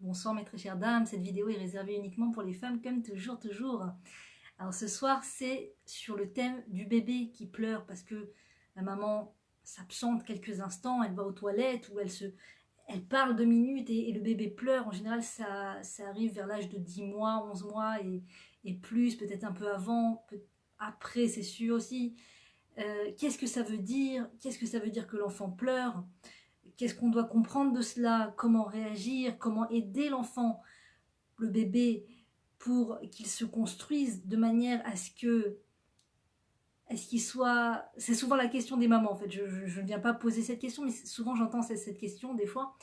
Bonsoir mes très chères dames, cette vidéo est réservée uniquement pour les femmes comme toujours. Alors ce soir c'est sur le thème du bébé qui pleure parce que la maman s'absente quelques instants, elle va aux toilettes ou elle parle 2 minutes et le bébé pleure. En général ça arrive vers l'âge de 10 mois, 11 mois et plus, peut-être un peu avant, après c'est sûr aussi. Qu'est-ce que ça veut dire? Qu'est-ce que ça veut dire que l'enfant pleure? Qu'est-ce qu'on doit comprendre de cela? Comment réagir? Comment aider l'enfant, le bébé, pour qu'il se construise de manière à ce que... Est-ce qu'il soit... C'est souvent la question des mamans, en fait. Je ne viens pas poser cette question, mais souvent j'entends cette question, des fois.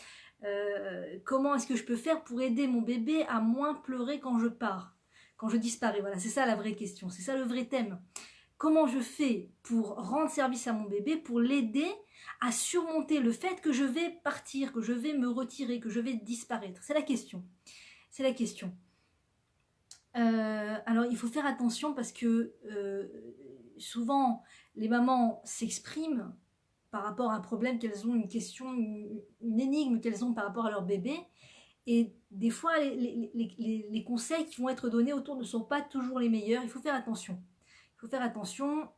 Comment est-ce que je peux faire pour aider mon bébé à moins pleurer quand je pars, quand je disparais? Voilà, c'est ça la vraie question, c'est ça le vrai thème. Comment je fais pour rendre service à mon bébé, pour l'aider à surmonter le fait que je vais partir, que je vais me retirer, que je vais disparaître? C'est la question. C'est la question. Alors il faut faire attention parce que souvent les mamans s'expriment par rapport à un problème qu'elles ont, une question, une énigme qu'elles ont par rapport à leur bébé. Et des fois, les conseils qui vont être donnés autour ne sont pas toujours les meilleurs. Il faut faire attention. Il faut faire attention.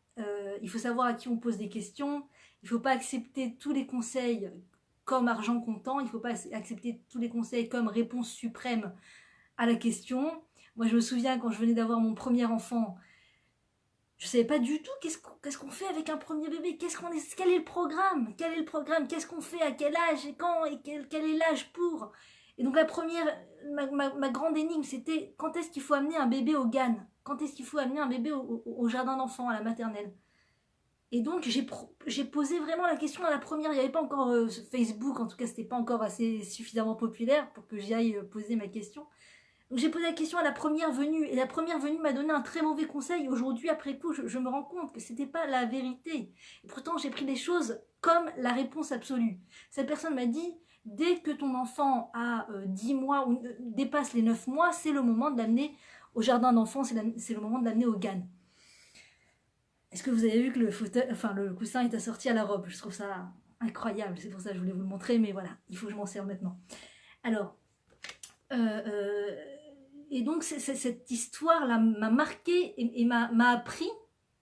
Il faut savoir à qui on pose des questions. Il ne faut pas accepter tous les conseils comme argent comptant. Il ne faut pas accepter tous les conseils comme réponse suprême à la question. Moi, je me souviens quand je venais d'avoir mon premier enfant, je ne savais pas du tout qu'est-ce qu'on fait avec un premier bébé, quel est le programme, qu'est-ce qu'on fait, à quel âge, et quand, et quel est l'âge pour. Et donc la première, ma grande énigme, c'était quand est-ce qu'il faut amener un bébé au GAN, quand est-ce qu'il faut amener un bébé au jardin d'enfants, à la maternelle. Et donc j'ai posé vraiment la question à la première. Il n'y avait pas encore Facebook, en tout cas c'était pas encore assez suffisamment populaire pour que j'y aille poser ma question. Donc j'ai posé la question à la première venue, et la première venue m'a donné un très mauvais conseil. Aujourd'hui, après coup, je me rends compte que c'était pas la vérité. Et pourtant, j'ai pris les choses comme la réponse absolue. Cette personne m'a dit, dès que ton enfant a 10 mois ou dépasse les 9 mois, c'est le moment de l'amener au jardin d'enfants, c'est le moment de l'amener au GAN. Est-ce que vous avez vu que le coussin est assorti à la robe? Je trouve ça incroyable, c'est pour ça que je voulais vous le montrer, mais voilà, il faut que je m'en serve maintenant. Alors, et donc cette histoire-là m'a marqué et m'a appris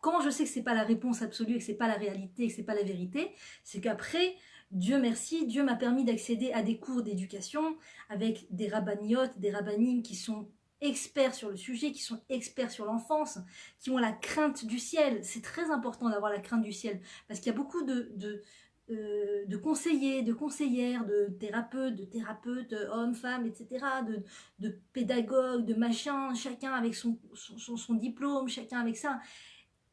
comment je sais que c'est pas la réponse absolue et que c'est pas la réalité et que c'est pas la vérité. C'est qu'après, Dieu merci, Dieu m'a permis d'accéder à des cours d'éducation avec des rabbaniotes, des rabbinimes qui sont experts sur le sujet, qui sont experts sur l'enfance, qui ont la crainte du ciel. C'est très important d'avoir la crainte du ciel parce qu'il y a beaucoup de conseillers, de conseillères, de thérapeutes, hommes, femmes, etc., de pédagogues, de machins, chacun avec son diplôme, chacun avec ça.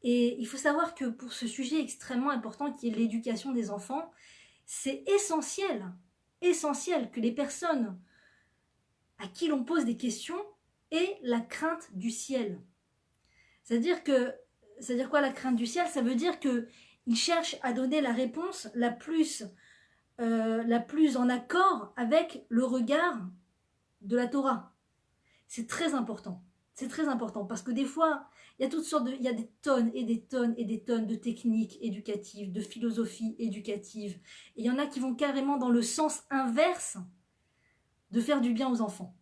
Et il faut savoir que pour ce sujet extrêmement important qui est l'éducation des enfants, c'est essentiel que les personnes à qui l'on pose des questions aient la crainte du ciel. C'est-à-dire quoi la crainte du ciel? Ça veut dire que ils cherchent à donner la réponse la plus en accord avec le regard de la Torah. C'est très important. C'est très important parce que des fois, il y a toutes sortes il y a des tonnes et des tonnes et des tonnes de techniques éducatives, de philosophie éducative. Et il y en a qui vont carrément dans le sens inverse de faire du bien aux enfants.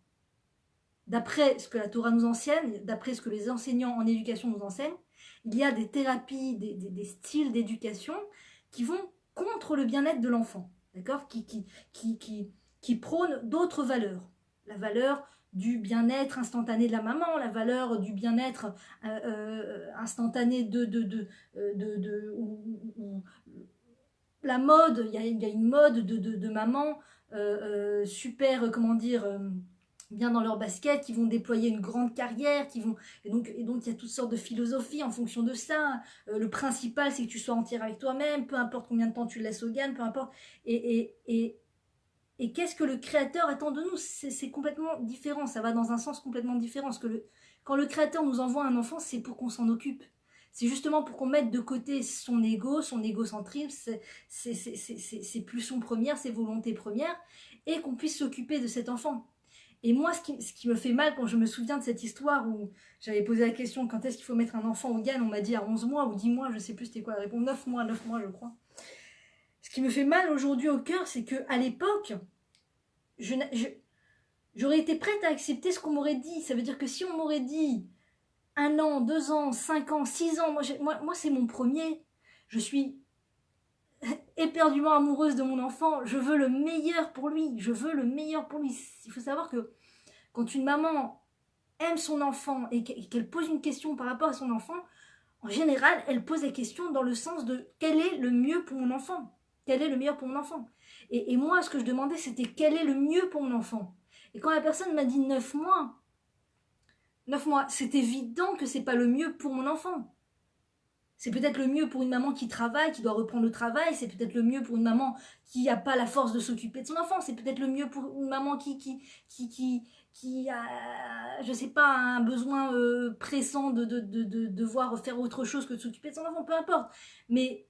D'après ce que la Torah nous enseigne, d'après ce que les enseignants en éducation nous enseignent, il y a des thérapies, des styles d'éducation qui vont contre le bien-être de l'enfant, d'accord, qui prônent d'autres valeurs. La valeur du bien-être instantané de la maman, la valeur du bien-être instantané la mode, il y a une mode de maman super, comment dire, bien dans leur basket, qui vont déployer une grande carrière, et donc il y a toutes sortes de philosophies en fonction de ça. Le principal, c'est que tu sois entière avec toi-même, peu importe combien de temps tu le laisses au GAN, peu importe. Et qu'est-ce que le Créateur attend de nous? C'est complètement différent, ça va dans un sens complètement différent. Parce que quand le Créateur nous envoie un enfant, c'est pour qu'on s'en occupe. C'est justement pour qu'on mette de côté son ego, son égocentrisme, ses pulsions premières, ses volontés premières, et qu'on puisse s'occuper de cet enfant. Et moi, ce qui me fait mal quand je me souviens de cette histoire où j'avais posé la question quand est-ce qu'il faut mettre un enfant au GAN, on m'a dit à 11 mois ou 10 mois, je sais plus c'était quoi la réponse, 9 mois je crois. Ce qui me fait mal aujourd'hui au cœur, c'est qu'à l'époque, J'aurais été prête à accepter ce qu'on m'aurait dit. Ça veut dire que si on m'aurait dit 1 an, 2 ans, 5 ans, 6 ans, moi c'est mon premier. Je suis éperdument amoureuse de mon enfant. Je veux le meilleur pour lui. Je veux le meilleur pour lui. Il faut savoir que quand une maman aime son enfant et qu'elle pose une question par rapport à son enfant, en général, elle pose la question dans le sens de quel est le mieux pour mon enfant? Quel est le meilleur pour mon enfant? Et moi, ce que je demandais, c'était quel est le mieux pour mon enfant? Et quand la personne m'a dit 9 mois, 9 mois, c'est évident que c'est pas le mieux pour mon enfant. C'est peut-être le mieux pour une maman qui travaille, qui doit reprendre le travail. C'est peut-être le mieux pour une maman qui n'a pas la force de s'occuper de son enfant. C'est peut-être le mieux pour une maman qui a, je sais pas, un besoin pressant de devoir faire autre chose que de s'occuper de son enfant. Peu importe. Mais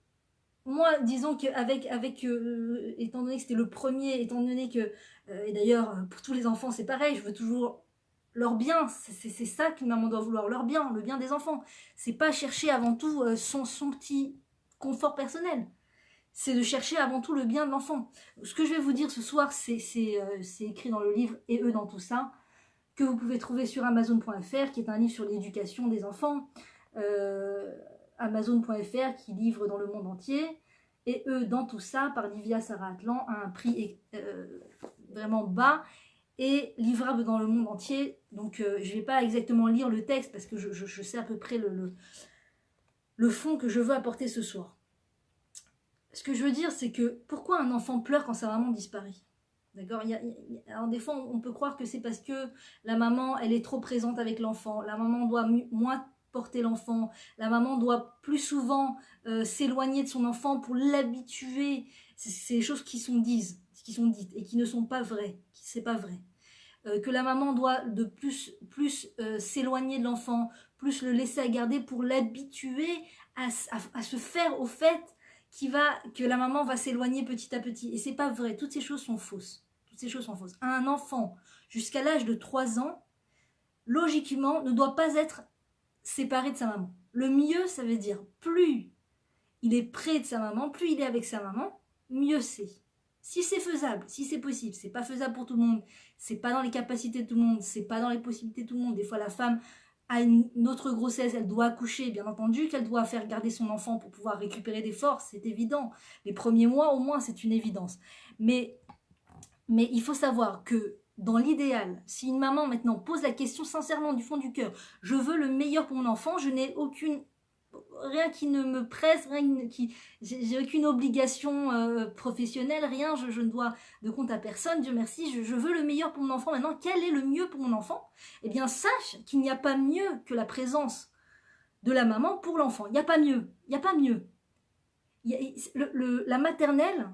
moi, disons qu'avec, étant donné que c'était le premier, étant donné que, et d'ailleurs, pour tous les enfants, c'est pareil, je veux toujours leur bien, c'est ça qu'une maman doit vouloir, leur bien, le bien des enfants. C'est pas chercher avant tout son petit confort personnel. C'est de chercher avant tout le bien de l'enfant. Ce que je vais vous dire ce soir, c'est écrit dans le livre Et eux dans tout ça, que vous pouvez trouver sur Amazon.fr, qui est un livre sur l'éducation des enfants. Amazon.fr qui livre dans le monde entier. Et eux dans tout ça, par Livia Sarah Atlan, à un prix vraiment bas et livrable dans le monde entier. Donc je ne vais pas exactement lire le texte parce que je sais à peu près le fond que je veux apporter ce soir. Ce que je veux dire, c'est que pourquoi un enfant pleure quand sa maman disparaît? D'accord. Alors des fois, on peut croire que c'est parce que la maman, elle est trop présente avec l'enfant. La maman doit moins porter l'enfant. La maman doit plus souvent s'éloigner de son enfant pour l'habituer. C'est des choses qui sont dites et qui ne sont pas vraies. C'est pas vrai. Que la maman doit de plus s'éloigner de l'enfant, plus le laisser à garder pour l'habituer à se faire au fait que la maman va s'éloigner petit à petit. Et c'est pas vrai, toutes ces choses sont fausses. Toutes ces choses sont fausses. Un enfant, jusqu'à l'âge de 3 ans, logiquement, ne doit pas être séparé de sa maman. Le mieux, ça veut dire plus il est près de sa maman, plus il est avec sa maman, mieux c'est. Si c'est faisable, si c'est possible, c'est pas faisable pour tout le monde, c'est pas dans les capacités de tout le monde, c'est pas dans les possibilités de tout le monde. Des fois, la femme a une autre grossesse, elle doit accoucher, bien entendu qu'elle doit faire garder son enfant pour pouvoir récupérer des forces, c'est évident. Les premiers mois, au moins, c'est une évidence. Mais il faut savoir que dans l'idéal, si une maman maintenant pose la question sincèrement du fond du cœur, je veux le meilleur pour mon enfant, je n'ai rien qui ne me presse, j'ai aucune obligation professionnelle, rien, je ne dois de compte à personne, Dieu merci, je veux le meilleur pour mon enfant. Maintenant, quel est le mieux pour mon enfant? Eh bien, sache qu'il n'y a pas mieux que la présence de la maman pour l'enfant. Il n'y a pas mieux, il n'y a pas mieux. La maternelle,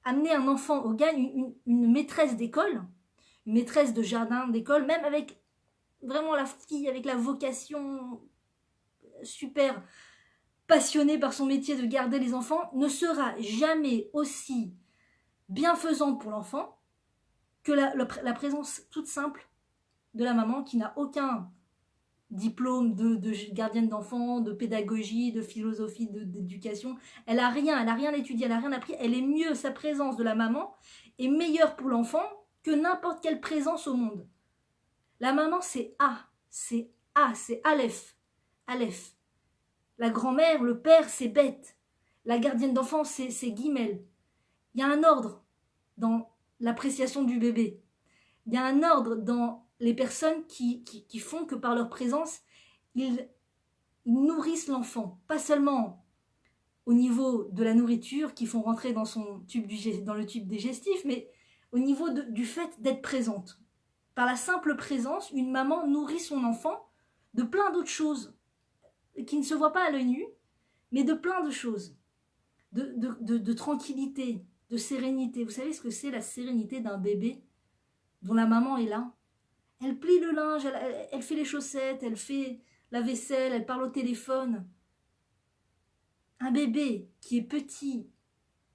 amener un enfant au gagne, une maîtresse d'école, une maîtresse de jardin d'école, même avec vraiment la fille, avec la vocation super passionnée par son métier de garder les enfants, ne sera jamais aussi bienfaisante pour l'enfant que la présence toute simple de la maman qui n'a aucun diplôme de gardienne d'enfants, de pédagogie, de philosophie, d'éducation. Elle n'a rien étudié, elle n'a rien appris. Elle est mieux, sa présence de la maman est meilleure pour l'enfant que n'importe quelle présence au monde. La maman, c'est c'est Aleph. Aleph. La grand-mère, le père, c'est Beth. La gardienne d'enfants, c'est Guimel. Il y a un ordre dans l'appréciation du bébé. Il y a un ordre dans les personnes qui font que par leur présence, ils nourrissent l'enfant. Pas seulement au niveau de la nourriture qu'ils font rentrer dans le tube digestif, mais au niveau du fait d'être présente. Par la simple présence, une maman nourrit son enfant de plein d'autres choses qui ne se voient pas à l'œil nu, mais de plein de choses. De tranquillité, de sérénité. Vous savez ce que c'est la sérénité d'un bébé dont la maman est là? Elle plie le linge, elle fait les chaussettes, elle fait la vaisselle, elle parle au téléphone. Un bébé qui est petit,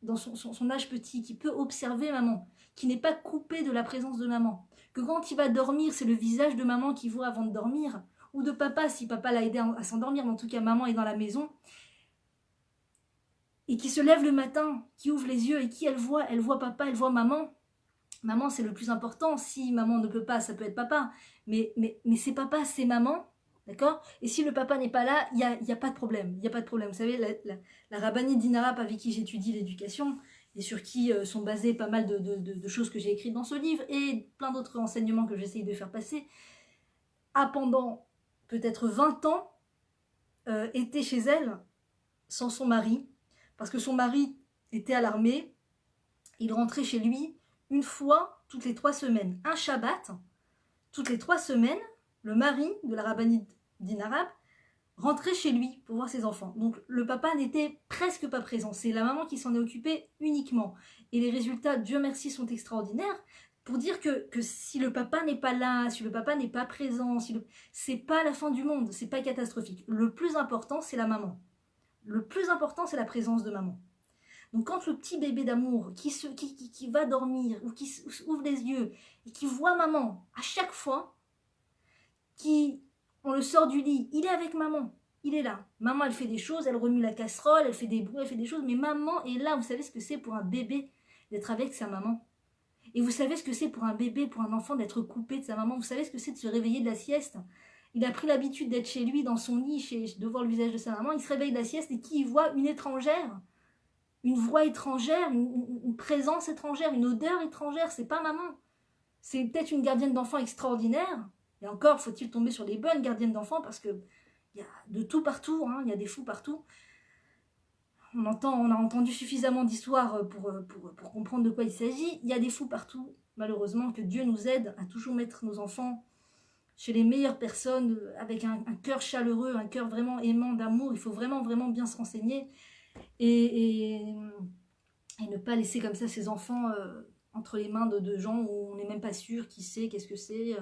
dans son âge petit, qui peut observer maman, qui n'est pas coupé de la présence de maman, que quand il va dormir, c'est le visage de maman qu'il voit avant de dormir, ou de papa si papa l'a aidé à s'endormir, mais en tout cas maman est dans la maison, et qui se lève le matin, qui ouvre les yeux, et qui elle voit papa, elle voit maman. Maman, c'est le plus important. Si maman ne peut pas, ça peut être papa. Mais c'est papa, c'est maman. D'accord? Et si le papa n'est pas là, il y a pas de problème. Il n'y a pas de problème. Vous savez, la rabbinite d'Inarap avec qui j'étudie l'éducation et sur qui sont basées pas mal de choses que j'ai écrites dans ce livre et plein d'autres enseignements que j'essaye de faire passer, a pendant peut-être 20 ans été chez elle sans son mari. Parce que son mari était à l'armée. Il rentrait chez lui une fois toutes les 3 semaines. Un Shabbat, toutes les 3 semaines, le mari de la rabbinite d'Inarab rentrait chez lui pour voir ses enfants. Donc le papa n'était presque pas présent. C'est la maman qui s'en est occupée uniquement. Et les résultats, Dieu merci, sont extraordinaires. Pour dire que si le papa n'est pas là, si le papa n'est pas présent, c'est pas la fin du monde, c'est pas catastrophique. Le plus important, c'est la maman. Le plus important, c'est la présence de maman. Donc quand le petit bébé d'amour qui va dormir ou qui ouvre les yeux et qui voit maman à chaque fois, on le sort du lit, il est avec maman, il est là. Maman, elle fait des choses, elle remue la casserole, elle fait des bruits, elle fait des choses, mais maman est là. Vous savez ce que c'est pour un bébé d'être avec sa maman? Et vous savez ce que c'est pour un bébé, pour un enfant d'être coupé de sa maman? Vous savez ce que c'est de se réveiller de la sieste? Il a pris l'habitude d'être chez lui, dans son lit, de voir le visage de sa maman, il se réveille de la sieste et qui voit une étrangère? Une voix étrangère, une présence étrangère, une odeur étrangère, c'est pas maman. C'est peut-être une gardienne d'enfant extraordinaire. Et encore, faut-il tomber sur les bonnes gardiennes d'enfants parce que il y a de tout partout, hein, il y a des fous partout. On a entendu suffisamment d'histoires pour comprendre de quoi il s'agit. Il y a des fous partout. Malheureusement, que Dieu nous aide à toujours mettre nos enfants chez les meilleures personnes, avec un cœur chaleureux, un cœur vraiment aimant, d'amour. Il faut vraiment, vraiment bien se renseigner. Et ne pas laisser comme ça ses enfants entre les mains de gens où on n'est même pas sûr qui c'est, qu'est-ce que c'est.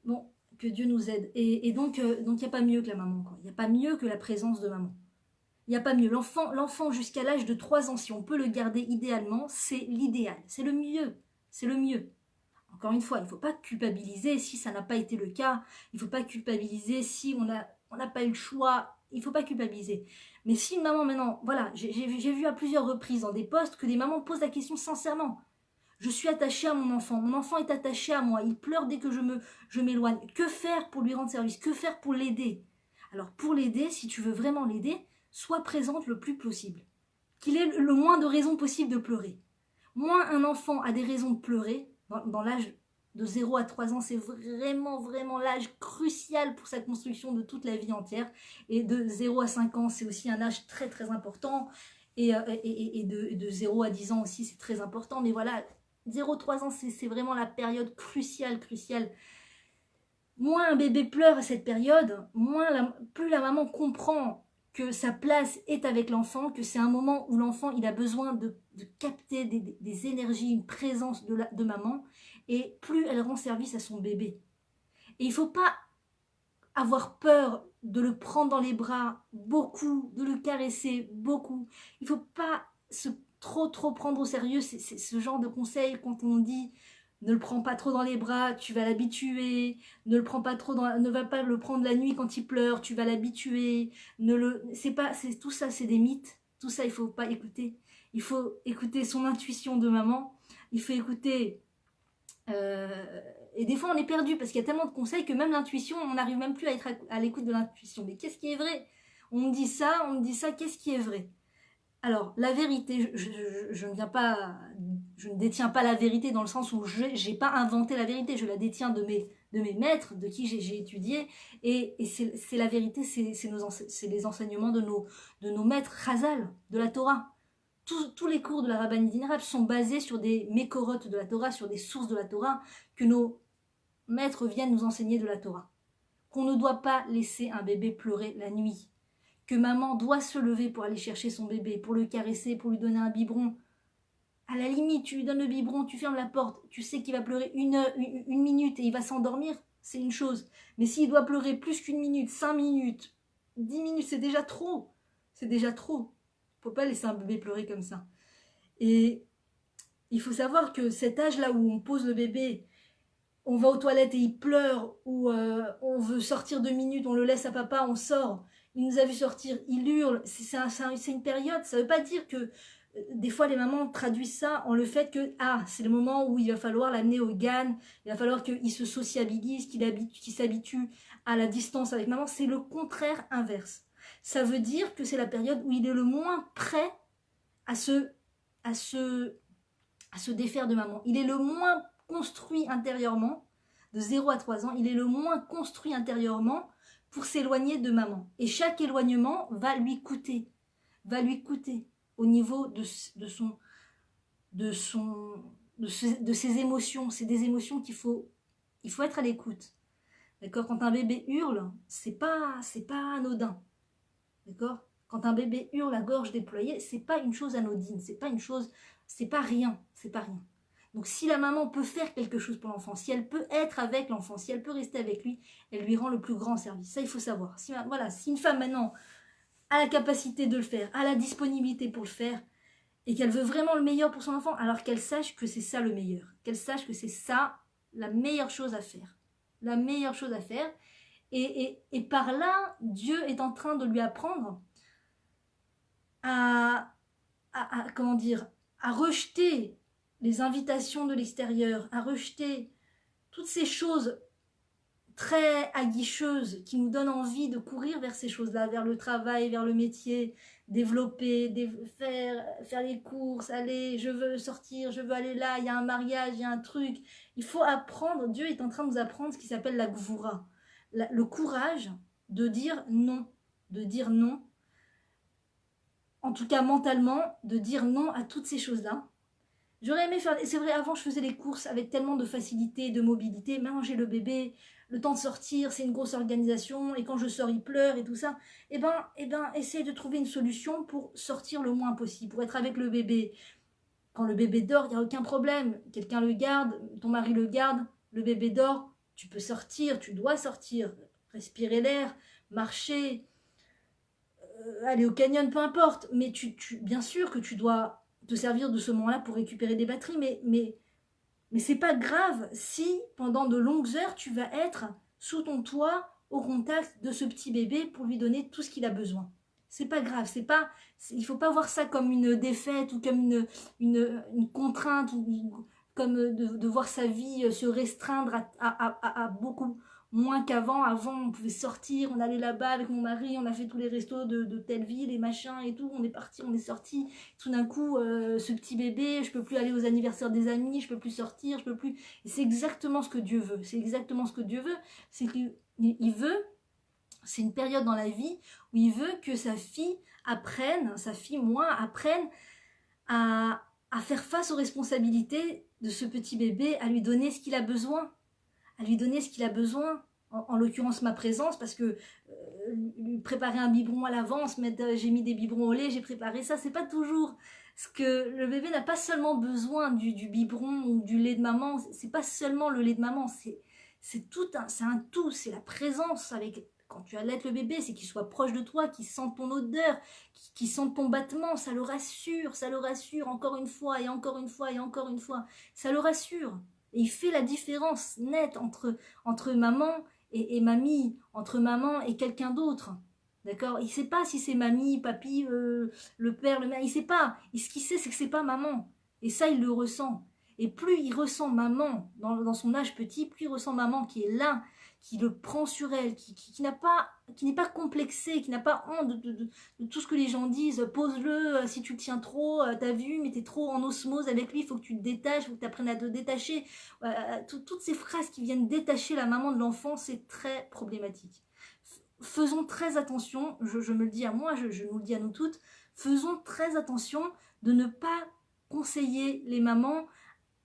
Bon, que Dieu nous aide. Et donc, il n'y a pas mieux que la maman. Il n'y a pas mieux que la présence de maman. Il n'y a pas mieux. L'enfant jusqu'à l'âge de 3 ans, si on peut le garder idéalement, c'est l'idéal. C'est le mieux. C'est le mieux. Encore une fois, il ne faut pas culpabiliser si ça n'a pas été le cas. Il ne faut pas culpabiliser si on n'a pas eu le choix. Il ne faut pas culpabiliser. Mais si une maman maintenant, voilà, j'ai vu à plusieurs reprises dans des posts que des mamans posent la question sincèrement. Je suis attachée à mon enfant est attaché à moi, il pleure dès que je m'éloigne. Que faire pour lui rendre service? Que faire pour l'aider? Alors pour l'aider, si tu veux vraiment l'aider, sois présente le plus possible. Qu'il ait le moins de raisons possibles de pleurer. Moins un enfant a des raisons de pleurer, dans l'âge de 0 à 3 ans, c'est vraiment, vraiment l'âge crucial pour sa construction de toute la vie entière. Et de 0 à 5 ans, c'est aussi un âge très, très important. Et de 0 à 10 ans aussi, c'est très important. Mais voilà, 0 à 3 ans, c'est vraiment la période cruciale. Moins un bébé pleure à cette période, plus la maman comprend que sa place est avec l'enfant, que c'est un moment où l'enfant il a besoin de capter des énergies, une présence de maman, et plus elle rend service à son bébé. Et il ne faut pas avoir peur de le prendre dans les bras beaucoup, de le caresser beaucoup. Il ne faut pas trop prendre au sérieux c'est ce genre de conseils quand on dit ne le prends pas trop dans les bras, tu vas l'habituer. Ne va pas le prendre la nuit quand il pleure, tu vas l'habituer. Tout ça, c'est des mythes. Tout ça, il faut pas écouter. Il faut écouter son intuition de maman. Il faut écouter. Et des fois, on est perdu parce qu'il y a tellement de conseils que même l'intuition, on n'arrive même plus à être à l'écoute de l'intuition. Mais qu'est-ce qui est vrai? On me dit ça, qu'est-ce qui est vrai? Alors, la vérité, je ne détiens pas la vérité dans le sens où je n'ai pas inventé la vérité, je la détiens de mes maîtres, de qui j'ai étudié, et c'est la vérité, c'est les enseignements de nos maîtres Chazal, de la Torah. Tous les cours de la rabbinite d'Inarab sont basés sur des mécorotes de la Torah, sur des sources de la Torah, que nos maîtres viennent nous enseigner de la Torah. Qu'on ne doit pas laisser un bébé pleurer la nuit. Que maman doit se lever pour aller chercher son bébé, pour le caresser, pour lui donner un biberon. À la limite, tu lui donnes le biberon, tu fermes la porte, tu sais qu'il va pleurer une minute et il va s'endormir, c'est une chose. Mais s'il doit pleurer plus qu'une minute, 5 minutes, 10 minutes, c'est déjà trop. C'est déjà trop. Il ne faut pas laisser un bébé pleurer comme ça. Et il faut savoir que cet âge-là où on pose le bébé, on va aux toilettes et il pleure, ou on veut sortir 2 minutes, on le laisse à papa, on sort, il nous a vu sortir, il hurle, c'est une période, ça ne veut pas dire que des fois les mamans traduisent ça en le fait que c'est le moment où il va falloir l'amener au GAN, il va falloir qu'il se sociabilise, qu'il s'habitue à la distance avec maman. C'est le contraire inverse. Ça veut dire que c'est la période où il est le moins prêt à se défaire de maman. Il est le moins construit intérieurement, de 0 à 3 ans, il est le moins construit intérieurement pour s'éloigner de maman. Et chaque éloignement va lui coûter au niveau de ses émotions. C'est des émotions il faut être à l'écoute. D'accord? Quand un bébé hurle, c'est pas anodin. D'accord? Quand un bébé hurle à gorge déployée, c'est pas une chose anodine, c'est pas rien. Donc si la maman peut faire quelque chose pour l'enfant, si elle peut être avec l'enfant, si elle peut rester avec lui, elle lui rend le plus grand service. Ça, il faut savoir. Si une femme maintenant a la capacité de le faire, a la disponibilité pour le faire, et qu'elle veut vraiment le meilleur pour son enfant, alors qu'elle sache que c'est ça le meilleur. Qu'elle sache que c'est ça la meilleure chose à faire. La meilleure chose à faire. Et par là, Dieu est en train de lui apprendre à rejeter les invitations de l'extérieur, à rejeter toutes ces choses très aguicheuses qui nous donnent envie de courir vers ces choses-là, vers le travail, vers le métier, développer, faire les courses, aller, je veux sortir, je veux aller là, il y a un mariage, il y a un truc. Il faut apprendre, Dieu est en train de nous apprendre ce qui s'appelle la gvoura, le courage de dire non, en tout cas mentalement, de dire non à toutes ces choses-là. J'aurais aimé faire, c'est vrai, avant je faisais les courses avec tellement de facilité, de mobilité, maintenant j'ai le bébé, le temps de sortir, c'est une grosse organisation, et quand je sors, il pleure et tout ça. Eh ben, essaye de trouver une solution pour sortir le moins possible, pour être avec le bébé. Quand le bébé dort, il n'y a aucun problème, quelqu'un le garde, ton mari le garde, le bébé dort, tu peux sortir, tu dois sortir, respirer l'air, marcher, aller au canyon, peu importe, mais bien sûr que tu dois te servir de ce moment-là pour récupérer des batteries, mais c'est pas grave si pendant de longues heures tu vas être sous ton toit au contact de ce petit bébé pour lui donner tout ce qu'il a besoin. C'est pas grave, il faut pas voir ça comme une défaite ou comme une contrainte ou comme de voir sa vie se restreindre à beaucoup moins qu'avant. Avant, on pouvait sortir, on allait là-bas avec mon mari, on a fait tous les restos de telle ville et machin et tout, on est parti, on est sorti. Tout d'un coup, ce petit bébé, je peux plus aller aux anniversaires des amis, je peux plus sortir, je peux plus. Et c'est exactement ce que Dieu veut. C'est exactement ce que Dieu veut. C'est qu'il veut, c'est une période dans la vie où il veut que sa fille apprenne à faire face aux responsabilités de ce petit bébé, à lui donner ce qu'il a besoin. En l'occurrence ma présence, parce que lui préparer un biberon à l'avance, j'ai mis des biberons au lait, j'ai préparé ça, c'est pas toujours ce que le bébé n'a pas seulement besoin du biberon ou du lait de maman, c'est pas seulement le lait de maman, c'est un tout, c'est la présence avec. Quand tu allaites le bébé, c'est qu'il soit proche de toi, qu'il sente ton odeur, qu'il sente ton battement, ça le rassure encore une fois et encore une fois et encore une fois, ça le rassure. Et il fait la différence nette entre maman et mamie, entre maman et quelqu'un d'autre. D'accord? Il ne sait pas si c'est mamie, papy, le père, le mère, il ne sait pas. Et ce qu'il sait, c'est que ce n'est pas maman. Et ça, il le ressent. Et plus il ressent maman dans son âge petit, plus il ressent maman qui est là, qui le prend sur elle, qui n'est pas complexé, qui n'a pas honte de tout ce que les gens disent. Pose-le, si tu le tiens trop, t'as vu, mais t'es trop en osmose avec lui, il faut que tu te détaches, il faut que tu apprennes à te détacher. Toutes ces phrases qui viennent détacher la maman de l'enfant, c'est très problématique. Faisons très attention, je me le dis à moi, je nous le dis à nous toutes, faisons très attention de ne pas conseiller les mamans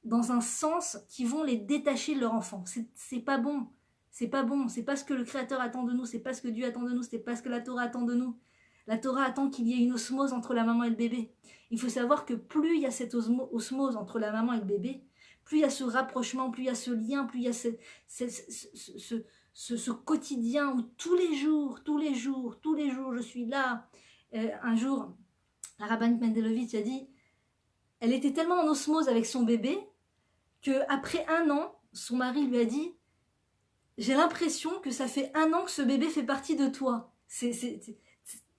dans un sens qui vont les détacher de leur enfant. C'est pas bon. C'est pas bon, c'est pas ce que le Créateur attend de nous, c'est pas ce que Dieu attend de nous, c'est pas ce que la Torah attend de nous. La Torah attend qu'il y ait une osmose entre la maman et le bébé. Il faut savoir que plus il y a cette osmose entre la maman et le bébé, plus il y a ce rapprochement, plus il y a ce lien, plus il y a ce quotidien où tous les jours, je suis là. Un jour, la rabbinite Mendelovitch a dit, elle était tellement en osmose avec son bébé qu'après 1 an, son mari lui a dit, j'ai l'impression que ça fait 1 an que ce bébé fait partie de toi.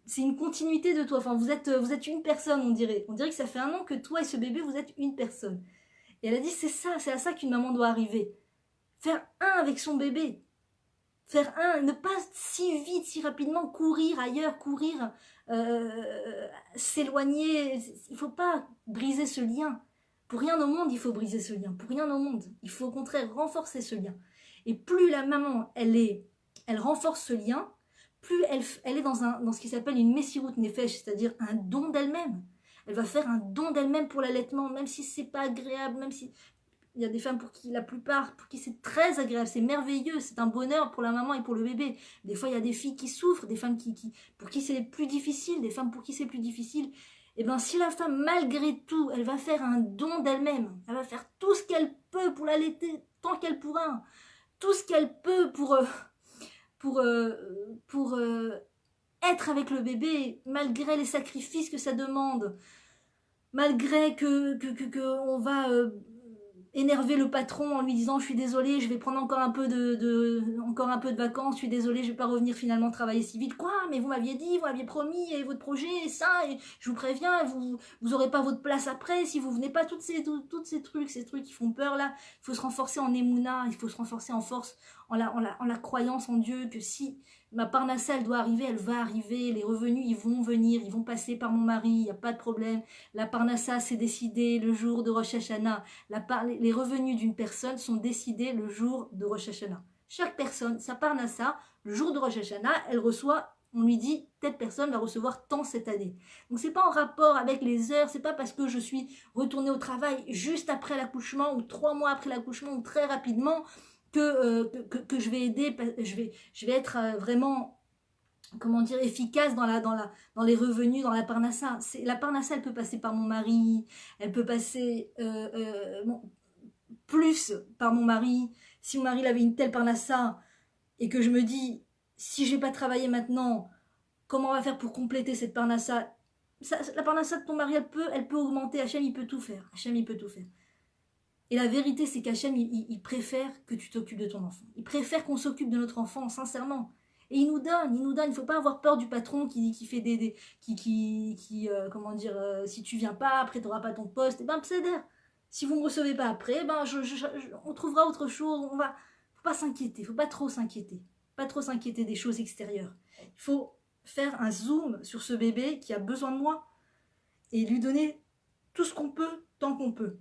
c'est une continuité de toi. Enfin, vous êtes une personne, on dirait. On dirait que ça fait 1 an que toi et ce bébé, vous êtes une personne. Et elle a dit, c'est à ça qu'une maman doit arriver. Faire un avec son bébé. Faire un, ne pas si vite, si rapidement courir ailleurs, courir, s'éloigner. Il ne faut pas briser ce lien. Pour rien au monde, il faut briser ce lien. Pour rien au monde. Il faut au contraire renforcer ce lien. Et plus la maman, elle renforce ce lien, plus elle est dans ce qui s'appelle une messirut nefesh, c'est-à-dire un don d'elle-même. Elle va faire un don d'elle-même pour l'allaitement, même si c'est pas agréable, même si... Il y a des femmes pour qui, la plupart, pour qui c'est très agréable, c'est merveilleux, c'est un bonheur pour la maman et pour le bébé. Des fois, il y a des filles qui souffrent, des femmes pour qui c'est plus difficile, des femmes pour qui c'est plus difficile. Et bien, si la femme, malgré tout, elle va faire un don d'elle-même, elle va faire tout ce qu'elle peut pour l'allaiter, tant qu'elle pourra, tout ce qu'elle peut pour être avec le bébé, malgré les sacrifices que ça demande, malgré que on va énerver le patron en lui disant je suis désolée, je vais prendre encore un peu de vacances, je suis désolée, je vais pas revenir finalement travailler si vite. Quoi? Mais vous m'aviez dit, vous m'aviez promis, et votre projet, et ça, et je vous préviens, vous aurez pas votre place après si vous venez pas, toutes ces trucs qui font peur là. Il faut se renforcer en émouna, il faut se renforcer en force, en la croyance en Dieu, que si ma parnassa elle doit arriver, elle va arriver, les revenus ils vont venir, ils vont passer par mon mari, il n'y a pas de problème. La parnassa c'est décidé le jour de Rosh Hashanah. Les revenus d'une personne sont décidés le jour de Rosh Hashanah. Chaque personne, sa parnassa, le jour de Rosh Hashanah, elle reçoit, on lui dit, telle personne va recevoir tant cette année. Donc c'est pas en rapport avec les heures, c'est pas parce que je suis retournée au travail juste après l'accouchement ou 3 mois après l'accouchement ou très rapidement que je vais aider, je vais être vraiment, comment dire, efficace dans les revenus, dans la parnassa. La parnassa, elle peut passer par mon mari, elle peut passer plus par mon mari. Si mon mari il avait une telle parnassa et que je me dis, si je vais pas travailler maintenant, comment on va faire pour compléter cette parnassa? La parnassa de ton mari, elle peut augmenter. Hachem, il peut tout faire. Hachem, il peut tout faire. Et la vérité, c'est qu'Hachem, il préfère que tu t'occupes de ton enfant. Il préfère qu'on s'occupe de notre enfant, sincèrement. Et il nous donne. Il ne faut pas avoir peur du patron qui fait comment dire, si tu viens pas, après tu n'auras pas ton poste. Et ben, pseuder. Si vous ne me recevez pas après, ben, on trouvera autre chose. Faut pas s'inquiéter, faut pas trop s'inquiéter. Pas trop s'inquiéter des choses extérieures. Il faut faire un zoom sur ce bébé qui a besoin de moi et lui donner tout ce qu'on peut, tant qu'on peut.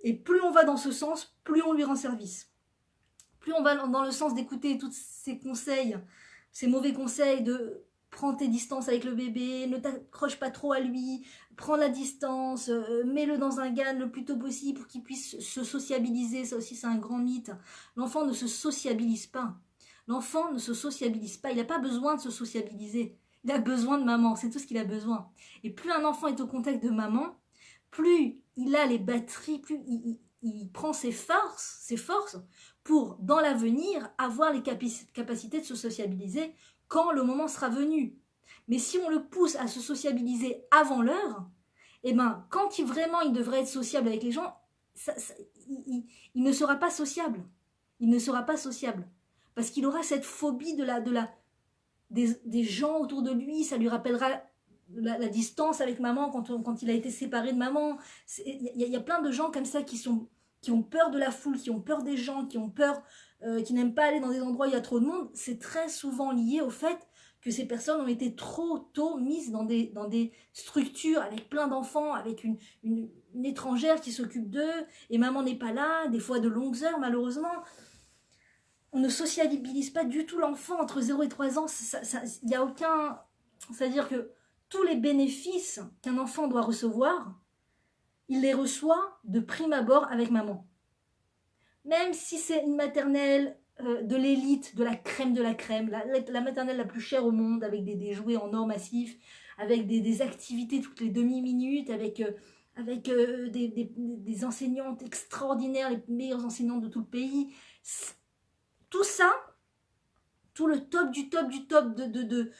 Et plus on va dans ce sens, plus on lui rend service. Plus on va dans le sens d'écouter tous ces conseils, ces mauvais conseils de prendre tes distances avec le bébé, ne t'accroche pas trop à lui, prends la distance, mets-le dans un GAN le plus tôt possible pour qu'il puisse se sociabiliser. Ça aussi, c'est un grand mythe. L'enfant ne se sociabilise pas. L'enfant ne se sociabilise pas. Il n'a pas besoin de se sociabiliser. Il a besoin de maman. C'est tout ce qu'il a besoin. Et plus un enfant est au contact de maman, plus il a les batteries, plus il prend ses forces pour, dans l'avenir, avoir les capacités de se sociabiliser quand le moment sera venu. Mais si on le pousse à se sociabiliser avant l'heure, eh ben, quand vraiment il devrait être sociable avec les gens, il ne sera pas sociable. Il ne sera pas sociable. Parce qu'il aura cette phobie des gens autour de lui, ça lui rappellera la distance avec maman quand il a été séparé de maman. Il y a plein de gens comme ça qui ont peur de la foule, qui ont peur des gens, qui ont peur, qui n'aiment pas aller dans des endroits où il y a trop de monde. C'est très souvent lié au fait que ces personnes ont été trop tôt mises dans des structures avec plein d'enfants, avec une étrangère qui s'occupe d'eux, et maman n'est pas là, des fois de longues heures malheureusement. On ne sociabilise pas du tout l'enfant entre 0 et 3 ans. Il n'y a aucun... C'est-à-dire que tous les bénéfices qu'un enfant doit recevoir, il les reçoit de prime abord avec maman. Même si c'est une maternelle de l'élite, de la crème, la maternelle la plus chère au monde, avec des jouets en or massif, avec des activités toutes les demi-minutes, avec des enseignantes extraordinaires, les meilleures enseignantes de tout le pays. Tout ça, tout le top du top du top de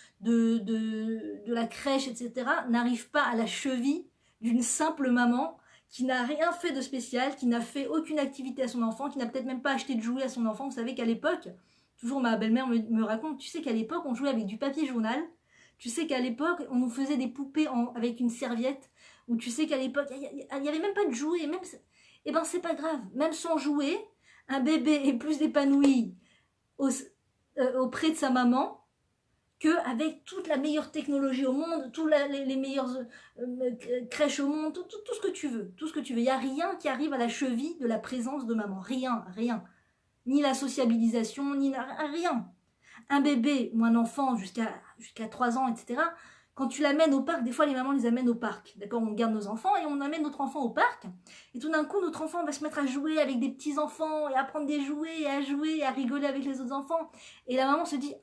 la crèche, etc., n'arrive pas à la cheville d'une simple maman qui n'a rien fait de spécial, qui n'a fait aucune activité à son enfant, qui n'a peut-être même pas acheté de jouets à son enfant. Vous savez qu'à l'époque, toujours ma belle-mère me raconte, tu sais qu'à l'époque, on jouait avec du papier journal, Tu sais qu'à l'époque, on nous faisait des poupées avec une serviette, ou tu sais qu'à l'époque, il n'y avait même pas de jouets, même, eh ben c'est pas grave, même sans jouet, un bébé est plus épanoui auprès de sa maman qu'avec toute la meilleure technologie au monde, toutes les meilleures crèches au monde, tout ce que tu veux, tout ce que tu veux. Il n'y a rien qui arrive à la cheville de la présence de maman, rien. Ni la sociabilisation, ni rien. Un bébé ou un enfant jusqu'à 3 ans, etc., quand tu l'amènes au parc, des fois les mamans les amènent au parc, d'accord, on garde nos enfants et on amène notre enfant au parc, et tout d'un coup notre enfant va se mettre à jouer avec des petits enfants, et à prendre des jouets, et à jouer, et à rigoler avec les autres enfants, et la maman se dit,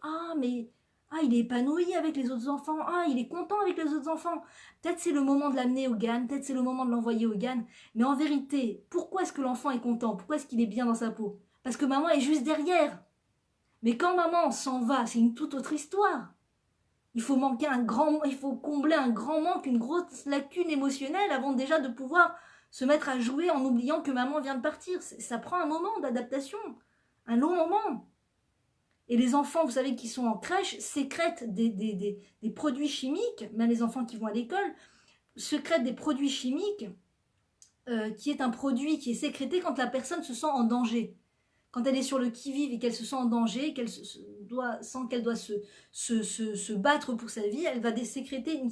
il est épanoui avec les autres enfants, il est content avec les autres enfants, peut-être c'est le moment de l'amener au GAN, peut-être c'est le moment de l'envoyer au GAN, mais en vérité, pourquoi est-ce que l'enfant est content, pourquoi est-ce qu'il est bien dans sa peau? Parce que maman est juste derrière. Mais quand maman s'en va, c'est une toute autre histoire. Il faut combler un grand manque, une grosse lacune émotionnelle avant déjà de pouvoir se mettre à jouer en oubliant que maman vient de partir. Ça prend un moment d'adaptation, un long moment. Et les enfants, vous savez, qui sont en crèche, sécrètent des produits chimiques, même les enfants qui vont à l'école, sécrètent des produits chimiques, qui est un produit qui est sécrété quand la personne se sent en danger. Quand elle est sur le qui-vive et qu'elle se sent en danger, qu'elle sent qu'elle doit se battre pour sa vie, elle va sécréter un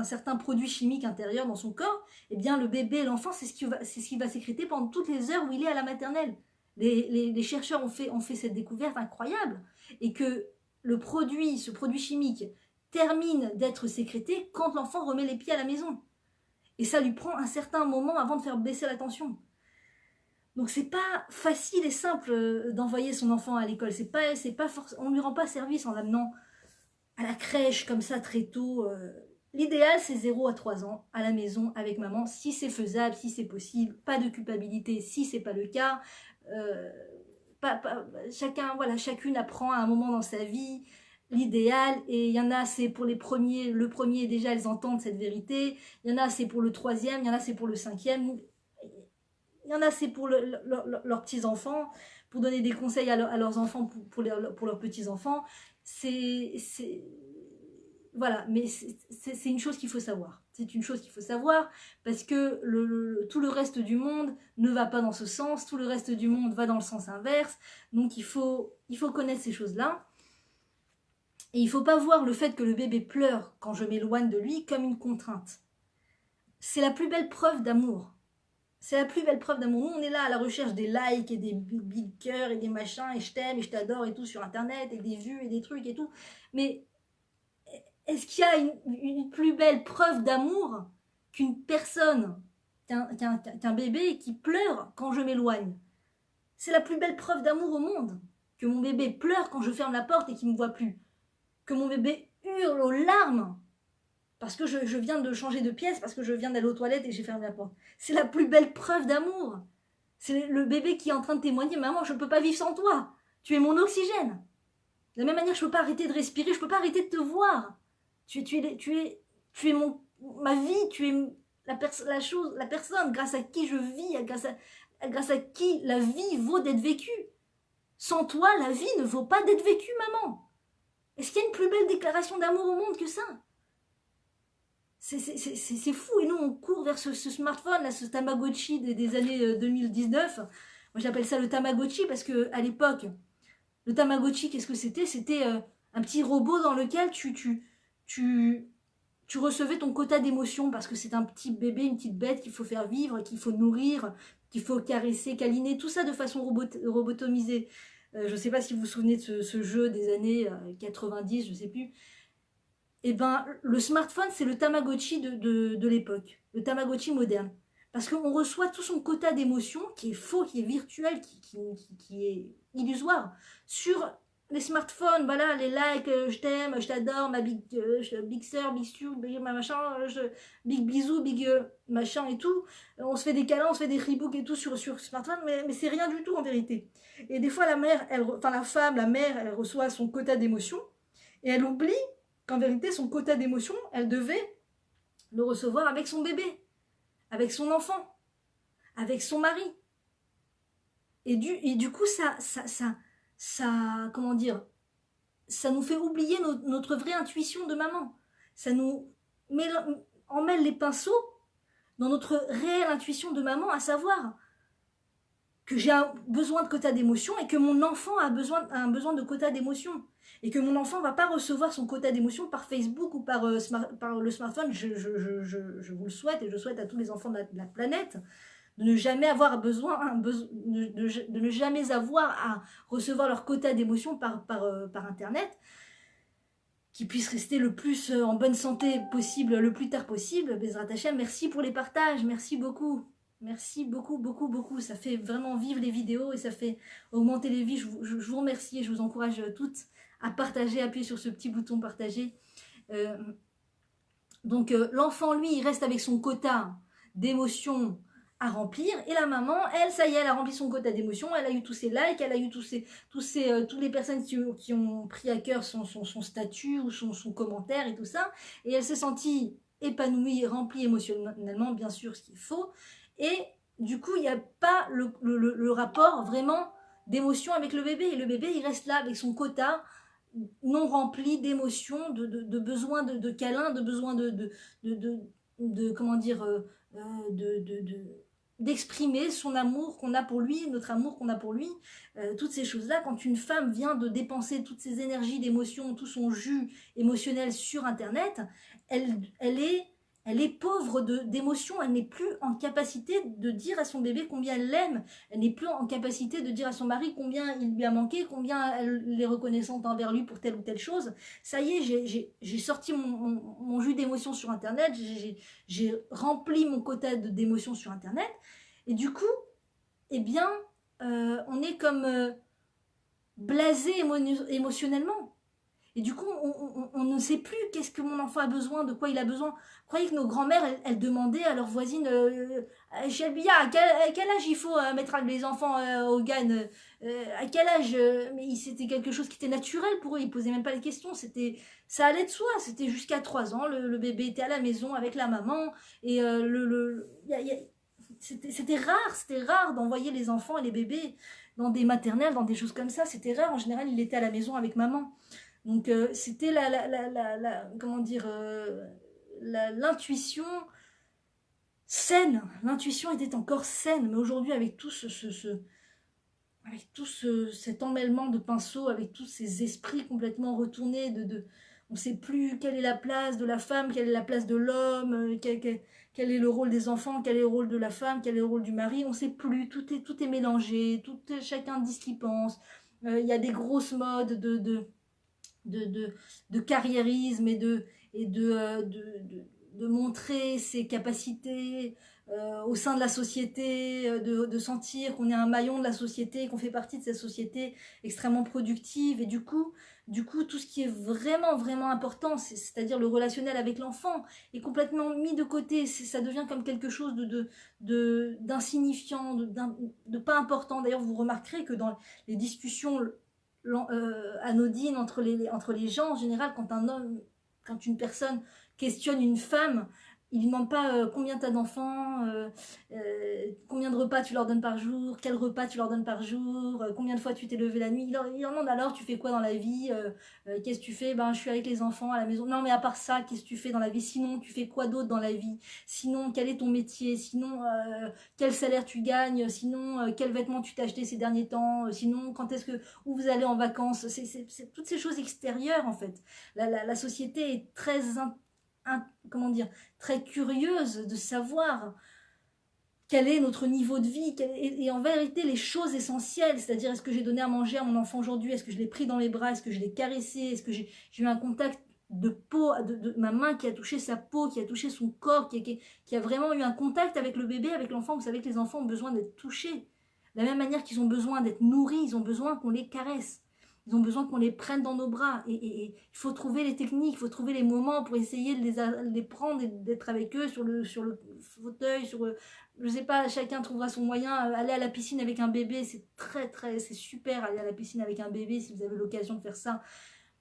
certain produit chimique intérieur dans son corps. Eh bien, le bébé, l'enfant, c'est ce qu'il va sécréter pendant toutes les heures où il est à la maternelle. Les chercheurs ont fait cette découverte incroyable, et que ce produit chimique termine d'être sécrété quand l'enfant remet les pieds à la maison. Et ça lui prend un certain moment avant de faire baisser la tension. Donc c'est pas facile et simple d'envoyer son enfant à l'école. On lui rend pas service en l'amenant à la crèche comme ça très tôt. L'idéal c'est 0 à 3 ans à la maison avec maman, si c'est faisable, si c'est possible. Pas de culpabilité si c'est pas le cas. Chacune apprend à un moment dans sa vie l'idéal, et il y en a c'est pour le premier déjà elles entendent cette vérité. Il y en a c'est pour le troisième, il y en a c'est pour le cinquième. Il y en a, c'est pour leurs petits-enfants, pour donner des conseils à leurs enfants, pour leurs petits-enfants. Voilà, mais c'est une chose qu'il faut savoir. C'est une chose qu'il faut savoir, parce que tout le reste du monde ne va pas dans ce sens, tout le reste du monde va dans le sens inverse. Donc il faut connaître ces choses-là. Et il ne faut pas voir le fait que le bébé pleure quand je m'éloigne de lui comme une contrainte. C'est la plus belle preuve d'amour. C'est la plus belle preuve d'amour. Nous, on est là à la recherche des likes et des big cœurs et des machins, et je t'aime et je t'adore et tout sur Internet, et des vues et des trucs et tout. Mais est-ce qu'il y a une plus belle preuve d'amour qu'une personne, qu'un bébé qui pleure quand je m'éloigne? C'est la plus belle preuve d'amour au monde. Que mon bébé pleure quand je ferme la porte et qu'il ne me voit plus. Que mon bébé hurle aux larmes parce que je viens de changer de pièce, parce que je viens d'aller aux toilettes et j'ai fermé la porte. C'est la plus belle preuve d'amour. C'est le bébé qui est en train de témoigner, maman, je ne peux pas vivre sans toi. Tu es mon oxygène. De la même manière, je ne peux pas arrêter de respirer, je ne peux pas arrêter de te voir. Tu es ma vie, tu es la personne grâce à qui je vis, grâce à qui la vie vaut d'être vécue. Sans toi, la vie ne vaut pas d'être vécue, maman. Est-ce qu'il y a une plus belle déclaration d'amour au monde que ça? C'est fou, et nous on court vers ce smartphone, là, ce Tamagotchi des années 2019. Moi j'appelle ça le Tamagotchi parce que à l'époque, le Tamagotchi, qu'est-ce que c'était? C'était un petit robot dans lequel tu recevais ton quota d'émotions, parce que c'est un petit bébé, une petite bête qu'il faut faire vivre, qu'il faut nourrir, qu'il faut caresser, câliner, tout ça de façon robotomisée. Je ne sais pas si vous vous souvenez de ce jeu des années 90, je ne sais plus. Eh ben, le smartphone, c'est le Tamagotchi de l'époque, le Tamagotchi moderne. Parce qu'on reçoit tout son quota d'émotions, qui est faux, qui est virtuel, qui est illusoire, sur les smartphones. Voilà, les likes, je t'aime, je t'adore, ma big sœur, big sœur, ma machin, big bisous, big machin et tout. On se fait des câlins, on se fait des rebooks et tout sur smartphone, mais c'est rien du tout en vérité. Et des fois, la mère, la mère, elle reçoit son quota d'émotions, et elle oublie qu'en vérité, son quota d'émotions, elle devait le recevoir avec son bébé, avec son enfant, avec son mari. Et du coup, ça, comment dire, ça nous fait oublier notre vraie intuition de maman. Ça nous emmêle les pinceaux dans notre réelle intuition de maman, à savoir que j'ai un besoin de quota d'émotion et que mon enfant a un besoin de quota d'émotion. Et que mon enfant ne va pas recevoir son quota d'émotion par Facebook ou par le smartphone. Je vous le souhaite et je souhaite à tous les enfants de la planète de ne jamais avoir besoin, de ne jamais avoir à recevoir leur quota d'émotion par Internet, qu'ils puissent rester le plus en bonne santé possible, le plus tard possible. Bezrat Hachem, merci pour les partages, merci beaucoup. Merci beaucoup, beaucoup, beaucoup. Ça fait vraiment vivre les vidéos et ça fait augmenter les vies. Je vous remercie et je vous encourage toutes à partager, appuyer sur ce petit bouton partager. Donc l'enfant, lui, il reste avec son quota d'émotions à remplir, et la maman, elle, ça y est, elle a rempli son quota d'émotions, elle a eu tous ses likes, elle a eu toutes les personnes qui ont pris à cœur son statut ou son commentaire et tout ça, et elle s'est sentie épanouie, remplie émotionnellement, bien sûr, ce qu'il faut, et du coup, il n'y a pas le rapport vraiment d'émotion avec le bébé, et le bébé, il reste là avec son quota non rempli d'émotions, de besoins de câlins, de besoins comment dire, d'exprimer son amour qu'on a pour lui, notre amour qu'on a pour lui, toutes ces choses-là. Quand une femme vient de dépenser toutes ses énergies d'émotion, tout son jus émotionnel sur Internet, elle est pauvre d'émotions, elle n'est plus en capacité de dire à son bébé combien elle l'aime, elle n'est plus en capacité de dire à son mari combien il lui a manqué, combien elle est reconnaissante envers lui pour telle ou telle chose. Ça y est, j'ai sorti mon jus d'émotions sur Internet, j'ai rempli mon quota d'émotions sur Internet, et du coup, eh bien, on est comme blasé émotionnellement. Et du coup, on ne sait plus qu'est-ce que mon enfant a besoin, de quoi il a besoin. Vous croyez que nos grands-mères, elles demandaient à leurs voisines Chelbia, à quel âge il faut mettre les enfants au GAN à quel âge Mais c'était quelque chose qui était naturel pour eux, ils ne posaient même pas les questions. Ça allait de soi, c'était jusqu'à 3 ans, le bébé était à la maison avec la maman. Et c'était rare d'envoyer les enfants et les bébés dans des maternelles, dans des choses comme ça. C'était rare, en général, il était à la maison avec maman. Donc c'était comment dire, l'intuition saine. L'intuition était encore saine, mais aujourd'hui avec tout cet emmêlement de pinceaux, avec tous ces esprits complètement retournés, on ne sait plus quelle est la place de la femme, quelle est la place de l'homme, quel est le rôle des enfants, quel est le rôle de la femme, quel est le rôle du mari. On ne sait plus, tout est mélangé, chacun dit ce qu'il pense. Il y a des grosses modes de carriérisme et de montrer ses capacités au sein de la société, de sentir qu'on est un maillon de la société, qu'on fait partie de cette société extrêmement productive. Et du coup, tout ce qui est vraiment, vraiment important, c'est-à-dire le relationnel avec l'enfant, est complètement mis de côté. Ça devient comme quelque chose d'insignifiant, de pas important. D'ailleurs, vous remarquerez que dans les discussions anodine entre les gens en général, quand une personne questionne une femme, il ne demande pas combien tu as d'enfants, combien de repas tu leur donnes par jour, quel repas tu leur donnes par jour, combien de fois tu t'es levé la nuit. Il leur demande alors tu fais quoi dans la vie, qu'est-ce que tu fais, je suis avec les enfants à la maison. Non mais à part ça, qu'est-ce que tu fais dans la vie, sinon tu fais quoi d'autre dans la vie, sinon quel est ton métier, sinon quel salaire tu gagnes, sinon quels vêtements tu t'es acheté ces derniers temps, sinon où vous allez en vacances. C'est toutes ces choses extérieures en fait. La société est comment dire, très curieuse de savoir quel est notre niveau de vie, et en vérité les choses essentielles, c'est-à-dire est-ce que j'ai donné à manger à mon enfant aujourd'hui, est-ce que je l'ai pris dans mes bras, est-ce que je l'ai caressé, est-ce que j'ai eu un contact de peau, de ma main qui a touché sa peau, qui a touché son corps, qui a vraiment eu un contact avec le bébé, avec l'enfant. Vous savez que les enfants ont besoin d'être touchés. De la même manière qu'ils ont besoin d'être nourris, ils ont besoin qu'on les caresse. Ils ont besoin qu'on les prenne dans nos bras. Et il faut trouver les techniques, il faut trouver les moments pour essayer de les prendre et d'être avec eux sur le fauteuil, je sais pas, chacun trouvera son moyen. Aller à la piscine avec un bébé, c'est c'est super. Aller à la piscine avec un bébé, si vous avez l'occasion de faire ça.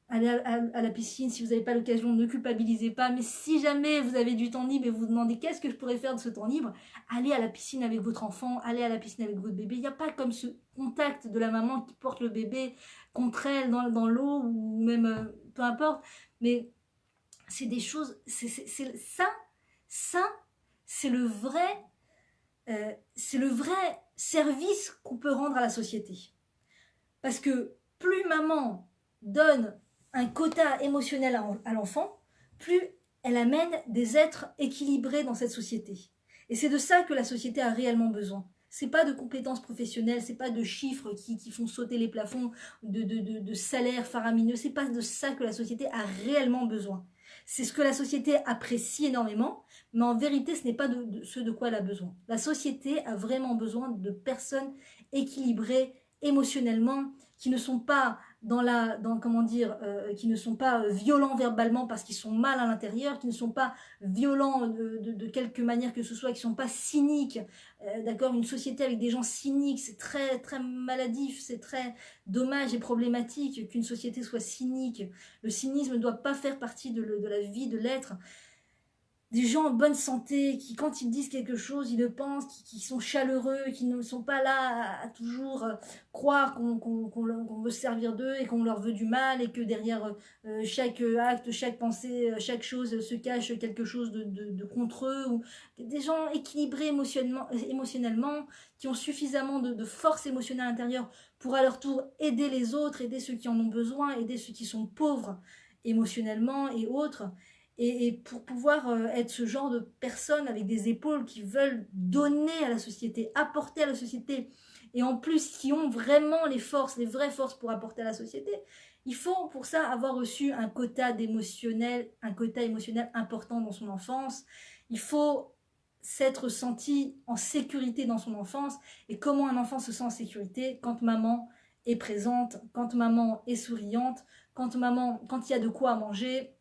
Allez à la piscine, si vous n'avez pas l'occasion, ne culpabilisez pas. Mais si jamais vous avez du temps libre et vous vous demandez qu'est-ce que je pourrais faire de ce temps libre, allez à la piscine avec votre enfant, allez à la piscine avec votre bébé. Il n'y a pas comme contact de la maman qui porte le bébé contre elle dans l'eau ou même peu importe, mais c'est des choses, ça c'est le vrai service qu'on peut rendre à la société. Parce que plus maman donne un quota émotionnel à l'enfant, plus elle amène des êtres équilibrés dans cette société. Et c'est de ça que la société a réellement besoin. C'est pas de compétences professionnelles, c'est pas de chiffres qui font sauter les plafonds, de salaires faramineux, c'est pas de ça que la société a réellement besoin. C'est ce que la société apprécie énormément, mais en vérité, ce n'est pas de ce de quoi elle a besoin. La société a vraiment besoin de personnes équilibrées émotionnellement, qui ne sont pas qui ne sont pas violents verbalement parce qu'ils sont mal à l'intérieur, qui ne sont pas violents de quelque manière que ce soit, qui ne sont pas cyniques. D'accord, une société avec des gens cyniques, c'est très très maladif, c'est très dommage et problématique qu'une société soit cynique. Le cynisme ne doit pas faire partie de la vie de l'être. Des gens en bonne santé, qui quand ils disent quelque chose, ils le pensent, qui sont chaleureux, qui ne sont pas là à toujours croire qu'on veut se servir d'eux et qu'on leur veut du mal et que derrière chaque acte, chaque pensée, chaque chose se cache quelque chose de contre eux. Ou des gens équilibrés émotionnellement, qui ont suffisamment de force émotionnelle intérieure pour à leur tour aider les autres, aider ceux qui en ont besoin, aider ceux qui sont pauvres émotionnellement et autres. Et pour pouvoir être ce genre de personnes avec des épaules qui veulent donner à la société, apporter à la société, et en plus qui ont vraiment les forces, les vraies forces pour apporter à la société, il faut pour ça avoir reçu un quota émotionnel important dans son enfance. Il faut s'être senti en sécurité dans son enfance. Et comment un enfant se sent en sécurité? Quand maman est présente, quand maman est souriante, quand il y a de quoi manger,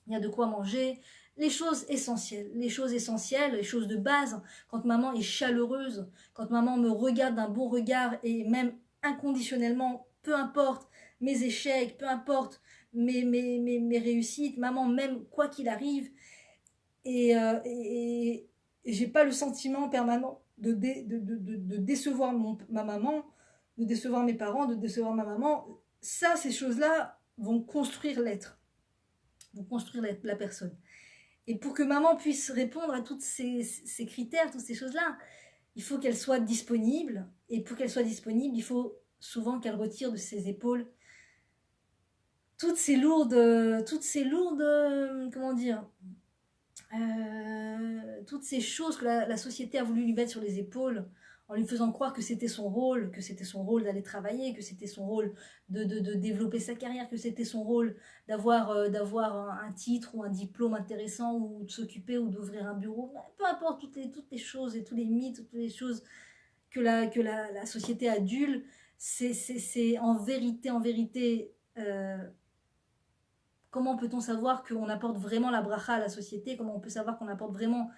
il y a de quoi manger, les choses essentielles, les choses de base, quand maman est chaleureuse, quand maman me regarde d'un bon regard et même inconditionnellement, peu importe mes échecs, peu importe mes réussites, maman m'aime quoi qu'il arrive, et j'ai pas le sentiment permanent de décevoir ma maman, de décevoir mes parents, de décevoir ma maman. Ça, ces choses-là vont construire l'être, vont construire la personne. Et pour que maman puisse répondre à tous ces critères, toutes ces choses-là, il faut qu'elle soit disponible. Et pour qu'elle soit disponible, il faut souvent qu'elle retire de ses épaules toutes ces lourdes, comment dire, toutes ces choses que la société a voulu lui mettre sur les épaules, en lui faisant croire que c'était son rôle d'aller travailler, que c'était son rôle de développer sa carrière, que c'était son rôle d'avoir un titre ou un diplôme intéressant, ou de s'occuper ou d'ouvrir un bureau. Peu importe toutes les choses et tous les mythes, toutes les choses que la société adule, c'est en vérité, comment peut-on savoir qu'on apporte vraiment la bracha à la société? Comment on peut savoir qu'on apporte vraiment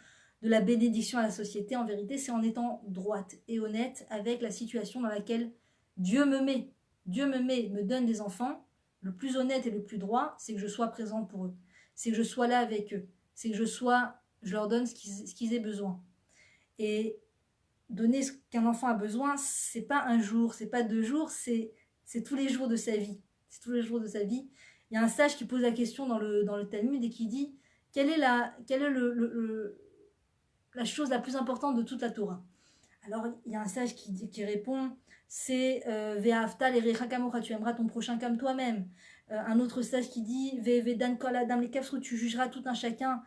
de la bénédiction à la société? En vérité, c'est en étant droite et honnête avec la situation dans laquelle Dieu me met. Dieu me donne des enfants. Le plus honnête et le plus droit, c'est que je sois présente pour eux. C'est que je sois là avec eux. C'est que je leur donne ce qu'ils aient besoin. Et donner ce qu'un enfant a besoin, c'est pas un jour, c'est pas 2 jours, c'est tous les jours de sa vie. C'est tous les jours de sa vie. Il y a un sage qui pose la question dans le Talmud et qui dit quelle est la chose la plus importante de toute la Torah? Alors il y a un sage qui répond, c'est Ve'ahavta l'erecha kamocha, tu aimeras ton prochain comme toi-même. Un autre sage qui dit Ve'dan kol adam lekafsru, tu jugeras tout un chacun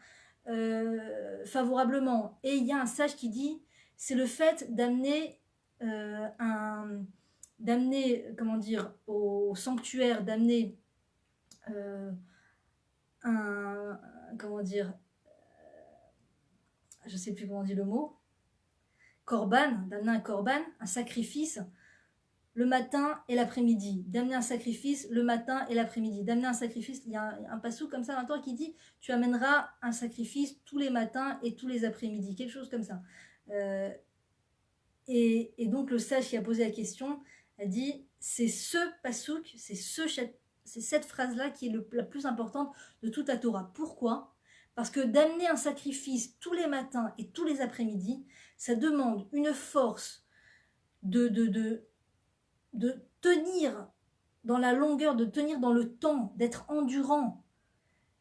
favorablement. Et il y a un sage qui dit c'est le fait d'amener comment dire, au sanctuaire, d'amener comment dire, je sais plus comment on dit le mot, korban, d'amener un korban, un sacrifice le matin et l'après-midi, d'amener un sacrifice le matin et l'après-midi, d'amener un sacrifice, il y a un passou comme ça dans la Torah qui dit tu amèneras un sacrifice tous les matins et tous les après-midi, quelque chose comme ça. Et donc le sage qui a posé la question a dit c'est ce passouk, c'est cette phrase-là qui est la plus importante de toute la Torah. Pourquoi? Parce que d'amener un sacrifice tous les matins et tous les après-midi, ça demande une force de de tenir dans la longueur, de tenir dans le temps, d'être endurant.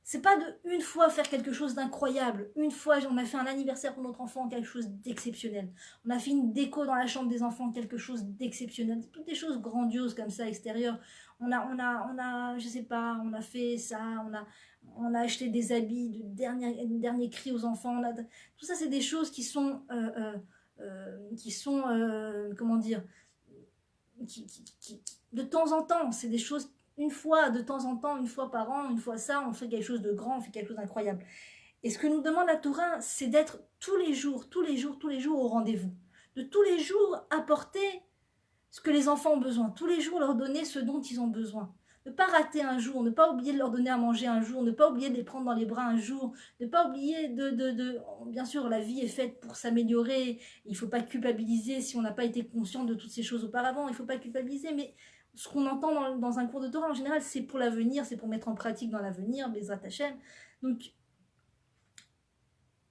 C'est pas de une fois faire quelque chose d'incroyable. Une fois, on a fait un anniversaire pour notre enfant, quelque chose d'exceptionnel. On a fait une déco dans la chambre des enfants, quelque chose d'exceptionnel. Toutes des choses grandioses comme ça, extérieures. Je sais pas, on a fait ça, on a acheté des habits de dernier cri aux enfants. Tout ça, c'est des choses comment dire, de temps en temps, c'est des choses une fois de temps en temps, une fois par an, une fois ça, on fait quelque chose de grand, on fait quelque chose d'incroyable. Et ce que nous demande la Torah, c'est d'être tous les jours au rendez-vous. De tous les jours apporter ce que les enfants ont besoin. Tous les jours leur donner ce dont ils ont besoin. Ne pas rater un jour, ne pas oublier de leur donner à manger un jour, ne pas oublier de les prendre dans les bras un jour, ne pas oublier Bien sûr, la vie est faite pour s'améliorer, il ne faut pas culpabiliser si on n'a pas été conscient de toutes ces choses auparavant, il ne faut pas culpabiliser, mais ce qu'on entend dans un cours de Torah, en général, c'est pour l'avenir, c'est pour mettre en pratique dans l'avenir, Bezrat Hashem. Donc,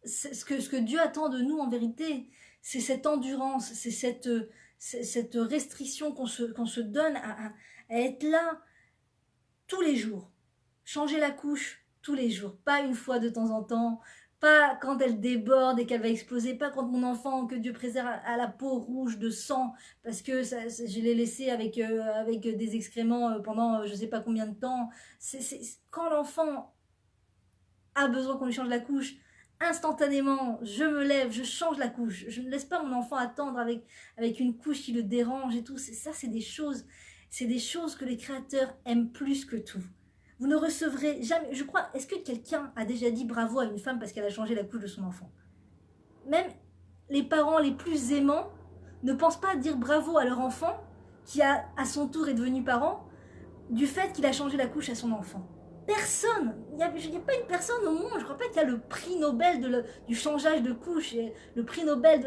ce que Dieu attend de nous, en vérité, c'est cette endurance, c'est cette restriction qu'on se donne à être là tous les jours. Changer la couche tous les jours, pas une fois de temps en temps, pas quand elle déborde et qu'elle va exploser, pas quand mon enfant, que Dieu préserve, a la peau rouge de sang, parce que je l'ai laissé avec des excréments pendant je sais pas combien de temps. Quand l'enfant a besoin qu'on lui change la couche, instantanément, je me lève, je change la couche. Je ne laisse pas mon enfant attendre avec une couche qui le dérange et tout. C'est des choses que les créateurs aiment plus que tout. Vous ne recevrez jamais, je crois, est-ce que quelqu'un a déjà dit bravo à une femme parce qu'elle a changé la couche de son enfant? Même les parents les plus aimants ne pensent pas dire bravo à leur enfant qui à son tour est devenu parent du fait qu'il a changé la couche à son enfant. Personne, il n'y a pas une personne au monde, je ne crois pas qu'il y a le prix Nobel du changeage de couche, le prix Nobel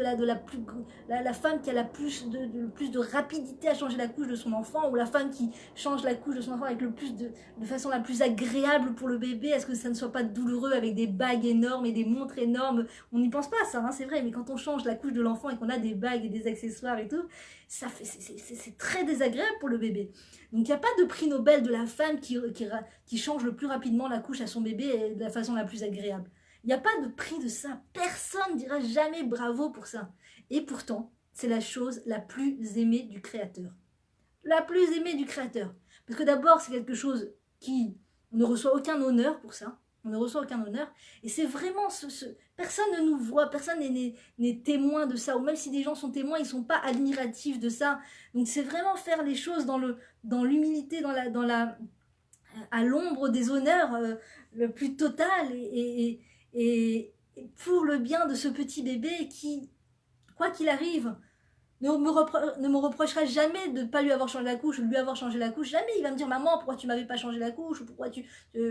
la femme qui a plus de rapidité à changer la couche de son enfant, ou la femme qui change la couche de son enfant avec de façon la plus agréable pour le bébé, est-ce que ça ne soit pas douloureux avec des bagues énormes et des montres énormes? On n'y pense pas à ça, hein, c'est vrai, mais quand on change la couche de l'enfant et qu'on a des bagues et des accessoires et tout, c'est très désagréable pour le bébé. Donc il n'y a pas de prix Nobel de la femme qui change le plus rapidement la couche à son bébé et de la façon la plus agréable. Il n'y a pas de prix de ça. Personne ne dira jamais bravo pour ça. Et pourtant, c'est la chose la plus aimée du Créateur. La plus aimée du Créateur. Parce que d'abord, c'est quelque chose qui ne reçoit aucun honneur pour ça. On ne reçoit aucun honneur. Et c'est vraiment personne ne nous voit, personne n'est témoin de ça. Ou même si des gens sont témoins, ils ne sont pas admiratifs de ça. Donc c'est vraiment faire les choses dans l'humilité, à l'ombre des honneurs le plus total. Et pour le bien de ce petit bébé qui, quoi qu'il arrive, ne me reprochera jamais de ne pas lui avoir changé la couche ou de lui avoir changé la couche. Jamais il va me dire maman pourquoi tu m'avais pas changé la couche ou pourquoi tu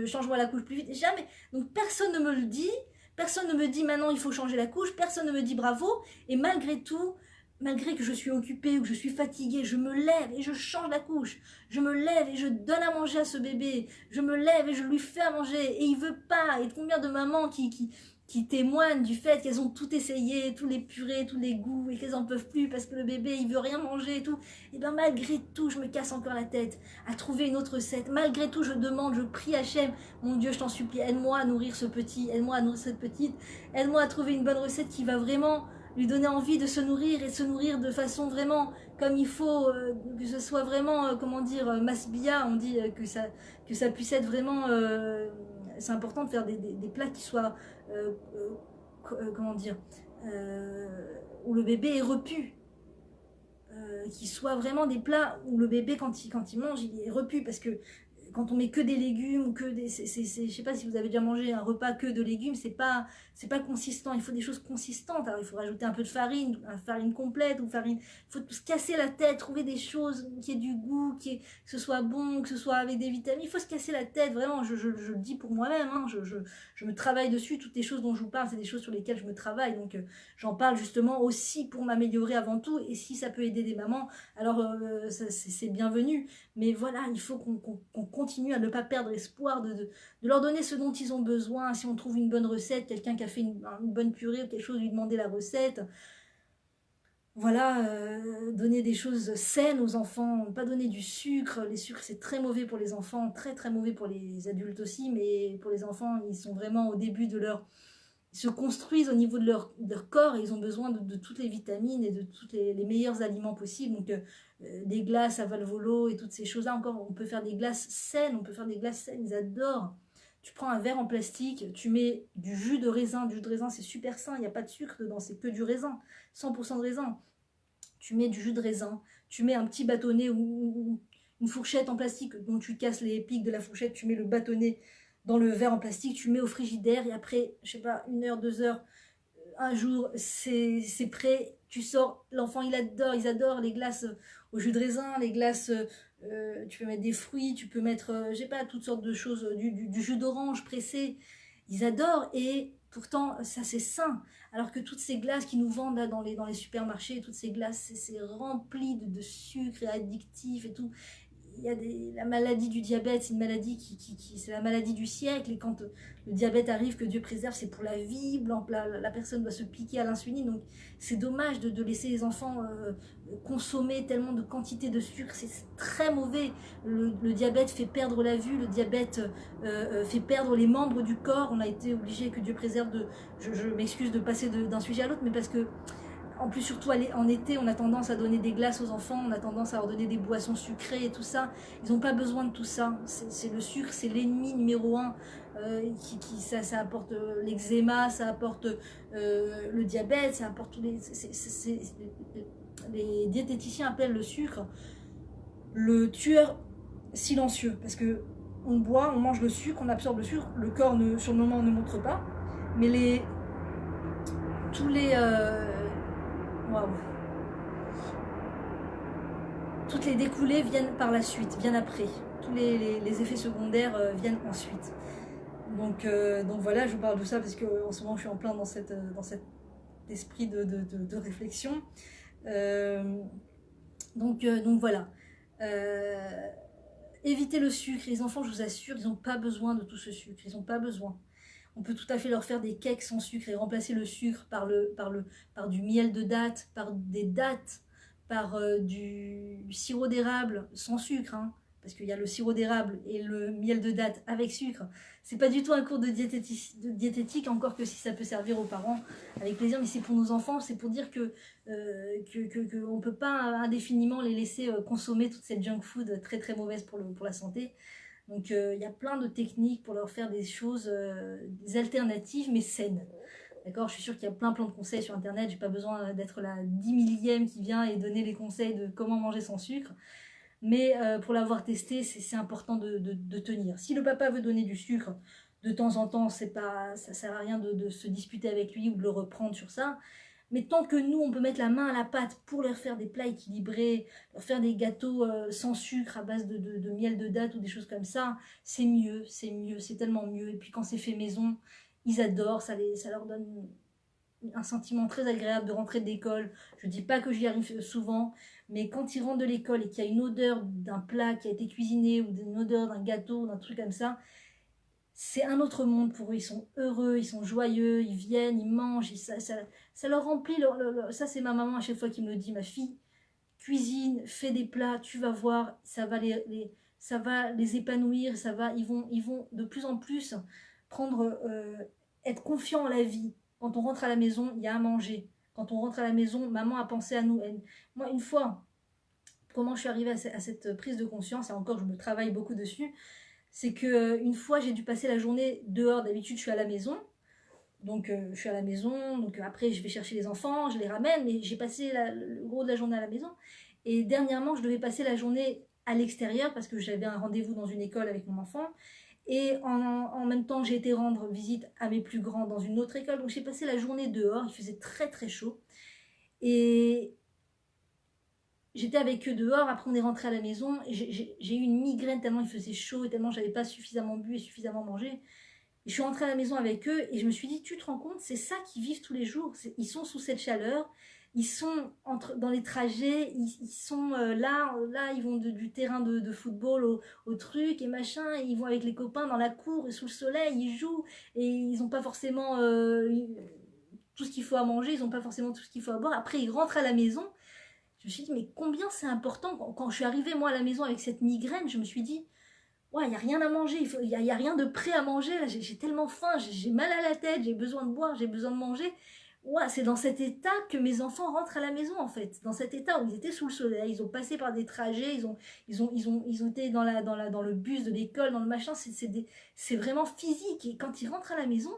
changes-moi la couche plus vite. Jamais. Donc personne ne me le dit, personne ne me dit maintenant il faut changer la couche, personne ne me dit bravo. Et malgré tout, malgré que je suis occupée ou que je suis fatiguée, je me lève et je change la couche. Je me lève et je donne à manger à ce bébé. Je me lève et je lui fais à manger. Et il veut pas. Et combien de mamans qui témoignent du fait qu'elles ont tout essayé, tous les purées, tous les goûts, et qu'elles en peuvent plus parce que le bébé il veut rien manger et tout. Et bien malgré tout, je me casse encore la tête à trouver une autre recette. Malgré tout, je demande, je prie Hachem, mon Dieu, je t'en supplie, aide-moi à nourrir ce petit, aide-moi à nourrir cette petite, aide-moi à trouver une bonne recette qui va vraiment lui donner envie de se nourrir et de se nourrir de façon vraiment comme il faut, que ce soit vraiment, masbia, on dit que ça puisse être vraiment... c'est important de faire des plats qui soient où le bébé est repu, qui soient vraiment des plats où le bébé quand il mange il est repu, parce que quand on met que des légumes ou que des je sais pas si vous avez déjà mangé un repas que de légumes, c'est pas consistant. Il faut des choses consistantes. Alors il faut rajouter un peu de farine, une farine complète ou farine. Il faut se casser la tête, trouver des choses qui aient du goût, que ce soit bon, que ce soit avec des vitamines. Il faut se casser la tête, vraiment. Je le dis pour moi-même. Hein, je me travaille dessus. Toutes les choses dont je vous parle, c'est des choses sur lesquelles je me travaille. Donc j'en parle justement aussi pour m'améliorer avant tout. Et si ça peut aider des mamans, alors c'est bienvenu. Mais voilà, il faut qu'on continue à ne pas perdre espoir de leur donner ce dont ils ont besoin. Si on trouve une bonne recette, quelqu'un qui a fait une bonne purée ou quelque chose, lui demander la recette. Voilà, donner des choses saines aux enfants, pas donner du sucre. Les sucres, c'est très mauvais pour les enfants, très très mauvais pour les adultes aussi, mais pour les enfants, ils sont vraiment au début de leur... Ils se construisent au niveau de leur corps et ils ont besoin de toutes les vitamines et de tous les meilleurs aliments possibles. Donc, des glaces à Valvolo et toutes ces choses-là, encore, on peut faire des glaces saines, on peut faire des glaces saines, ils adorent. Tu prends un verre en plastique, tu mets du jus de raisin c'est super sain, il n'y a pas de sucre dedans, c'est que du raisin, 100% de raisin. Tu mets du jus de raisin, tu mets un petit bâtonnet ou une fourchette en plastique dont tu casses les pics de la fourchette, tu mets le bâtonnet dans le verre en plastique, tu mets au frigidaire et après, je sais pas, 1 heure, 2 heures, un jour, c'est prêt, tu sors, l'enfant il adore, ils adorent les glaces au jus de raisin, les glaces, tu peux mettre des fruits, tu peux mettre, je sais pas, toutes sortes de choses, du jus d'orange pressé, ils adorent et pourtant ça c'est sain. Alors que toutes ces glaces qui nous vendent là dans les supermarchés, toutes ces glaces, c'est rempli de sucre et addictif et tout. Il y a la maladie du diabète, c'est une maladie c'est la maladie du siècle. Et quand le diabète arrive, que Dieu préserve, c'est pour la vie. La personne doit se piquer à l'insuline. Donc c'est dommage de laisser les enfants consommer tellement de quantité de sucre. C'est très mauvais. Le diabète fait perdre la vue. Le diabète fait perdre les membres du corps. On a été obligé, que Dieu préserve, je m'excuse de passer d'un sujet à l'autre, mais parce que en plus, surtout en été, on a tendance à donner des glaces aux enfants, on a tendance à leur donner des boissons sucrées et tout ça. Ils n'ont pas besoin de tout ça. C'est le sucre, c'est l'ennemi numéro un. Ça apporte l'eczéma, ça apporte le diabète, ça apporte tous les... Les diététiciens appellent le sucre le tueur silencieux. Parce que on boit, on mange le sucre, on absorbe le sucre, le corps sur le moment ne montre pas. Mais tous les... Waouh. Toutes les découlées viennent par la suite, viennent après. Tous les effets secondaires viennent ensuite. Donc voilà, je vous parle de ça parce qu'en ce moment je suis en plein dans cet esprit de réflexion. Donc voilà. Évitez le sucre. Les enfants, je vous assure, ils n'ont pas besoin de tout ce sucre. Ils n'ont pas besoin. On peut tout à fait leur faire des cakes sans sucre et remplacer le sucre par du miel de date, par des dattes, par du sirop d'érable sans sucre, hein, parce qu'il y a le sirop d'érable et le miel de date avec sucre. C'est pas du tout un cours de diététique, encore que si ça peut servir aux parents, avec plaisir, mais c'est pour nos enfants, c'est pour dire que on peut pas indéfiniment les laisser consommer toute cette junk food très très mauvaise pour la santé. Donc il y a plein de techniques pour leur faire des choses, des alternatives mais saines. D'accord, je suis sûre qu'il y a plein de conseils sur internet, j'ai pas besoin d'être la 10 000e qui vient et donner les conseils de comment manger sans sucre. Mais pour l'avoir testé, c'est important de tenir. Si le papa veut donner du sucre de temps en temps, ça sert à rien de se disputer avec lui ou de le reprendre sur ça. Mais tant que nous, on peut mettre la main à la pâte pour leur faire des plats équilibrés, leur faire des gâteaux sans sucre à base de miel de date ou des choses comme ça, c'est mieux, c'est tellement mieux. Et puis quand c'est fait maison, ils adorent, ça leur donne un sentiment très agréable de rentrer de l'école. Je ne dis pas que j'y arrive souvent, mais quand ils rentrent de l'école et qu'il y a une odeur d'un plat qui a été cuisiné ou une odeur d'un gâteau, d'un truc comme ça, c'est un autre monde pour eux. Ils sont heureux, ils sont joyeux, ils viennent, ils mangent, ça leur remplit. Ça, c'est ma maman à chaque fois qui me le dit, ma fille, cuisine, fais des plats, tu vas voir, ça va ça va les épanouir, ils vont de plus en plus prendre, être confiants en la vie. Quand on rentre à la maison, il y a à manger. Quand on rentre à la maison, maman a pensé à nous. Moi, une fois, comment je suis arrivée à cette prise de conscience, et encore, je me travaille beaucoup dessus, c'est que une fois, j'ai dû passer la journée dehors. D'habitude, je suis à la maison. Donc, je suis à la maison. Donc, après, je vais chercher les enfants, je les ramène. Mais j'ai passé le gros de la journée à la maison. Et dernièrement, je devais passer la journée à l'extérieur parce que j'avais un rendez-vous dans une école avec mon enfant. Et en même temps, j'ai été rendre visite à mes plus grands dans une autre école. Donc, j'ai passé la journée dehors. Il faisait très, très chaud. Et j'étais avec eux dehors. Après, on est rentré à la maison. J'ai eu une migraine tellement il faisait chaud et tellement j'avais pas suffisamment bu et suffisamment mangé. Et je suis rentrée à la maison avec eux et je me suis dit, tu te rends compte, c'est ça qu'ils vivent tous les jours. Ils sont sous cette chaleur. Ils sont dans les trajets, ils sont là, ils vont du terrain de football au truc et machin, et ils vont avec les copains dans la cour et sous le soleil, ils jouent, et ils n'ont pas forcément tout ce qu'il faut à manger, ils n'ont pas forcément tout ce qu'il faut à boire. Après, ils rentrent à la maison. Je me suis dit, mais combien c'est important. Quand je suis arrivée, moi, à la maison avec cette migraine, je me suis dit, ouais, il n'y a rien à manger, il y a rien de prêt à manger. Là, j'ai tellement faim, j'ai mal à la tête, j'ai besoin de boire, j'ai besoin de manger. Ouais, c'est dans cet état que mes enfants rentrent à la maison, en fait. Dans cet état où ils étaient sous le soleil, ils ont passé par des trajets, ils ont été dans le bus de l'école, dans le machin. C'est vraiment physique. Et quand ils rentrent à la maison,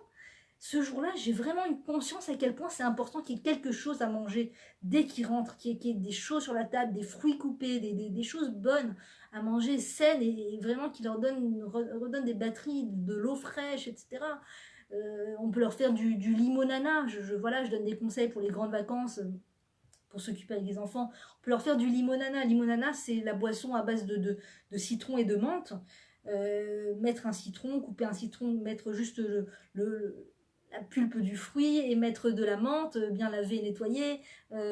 ce jour-là, j'ai vraiment une conscience à quel point c'est important qu'il y ait quelque chose à manger dès qu'ils rentrent, qu'il y ait des choses sur la table, des fruits coupés, des choses bonnes à manger, saines, et vraiment qui leur redonnent des batteries, de l'eau fraîche, etc. On peut leur faire du limonana. Voilà, je donne des conseils pour les grandes vacances, pour s'occuper avec les enfants. On peut leur faire du limonana. Limonana, c'est la boisson à base de citron et de menthe. Mettre un citron, couper un citron, mettre juste la pulpe du fruit et mettre de la menthe, bien laver et nettoyer,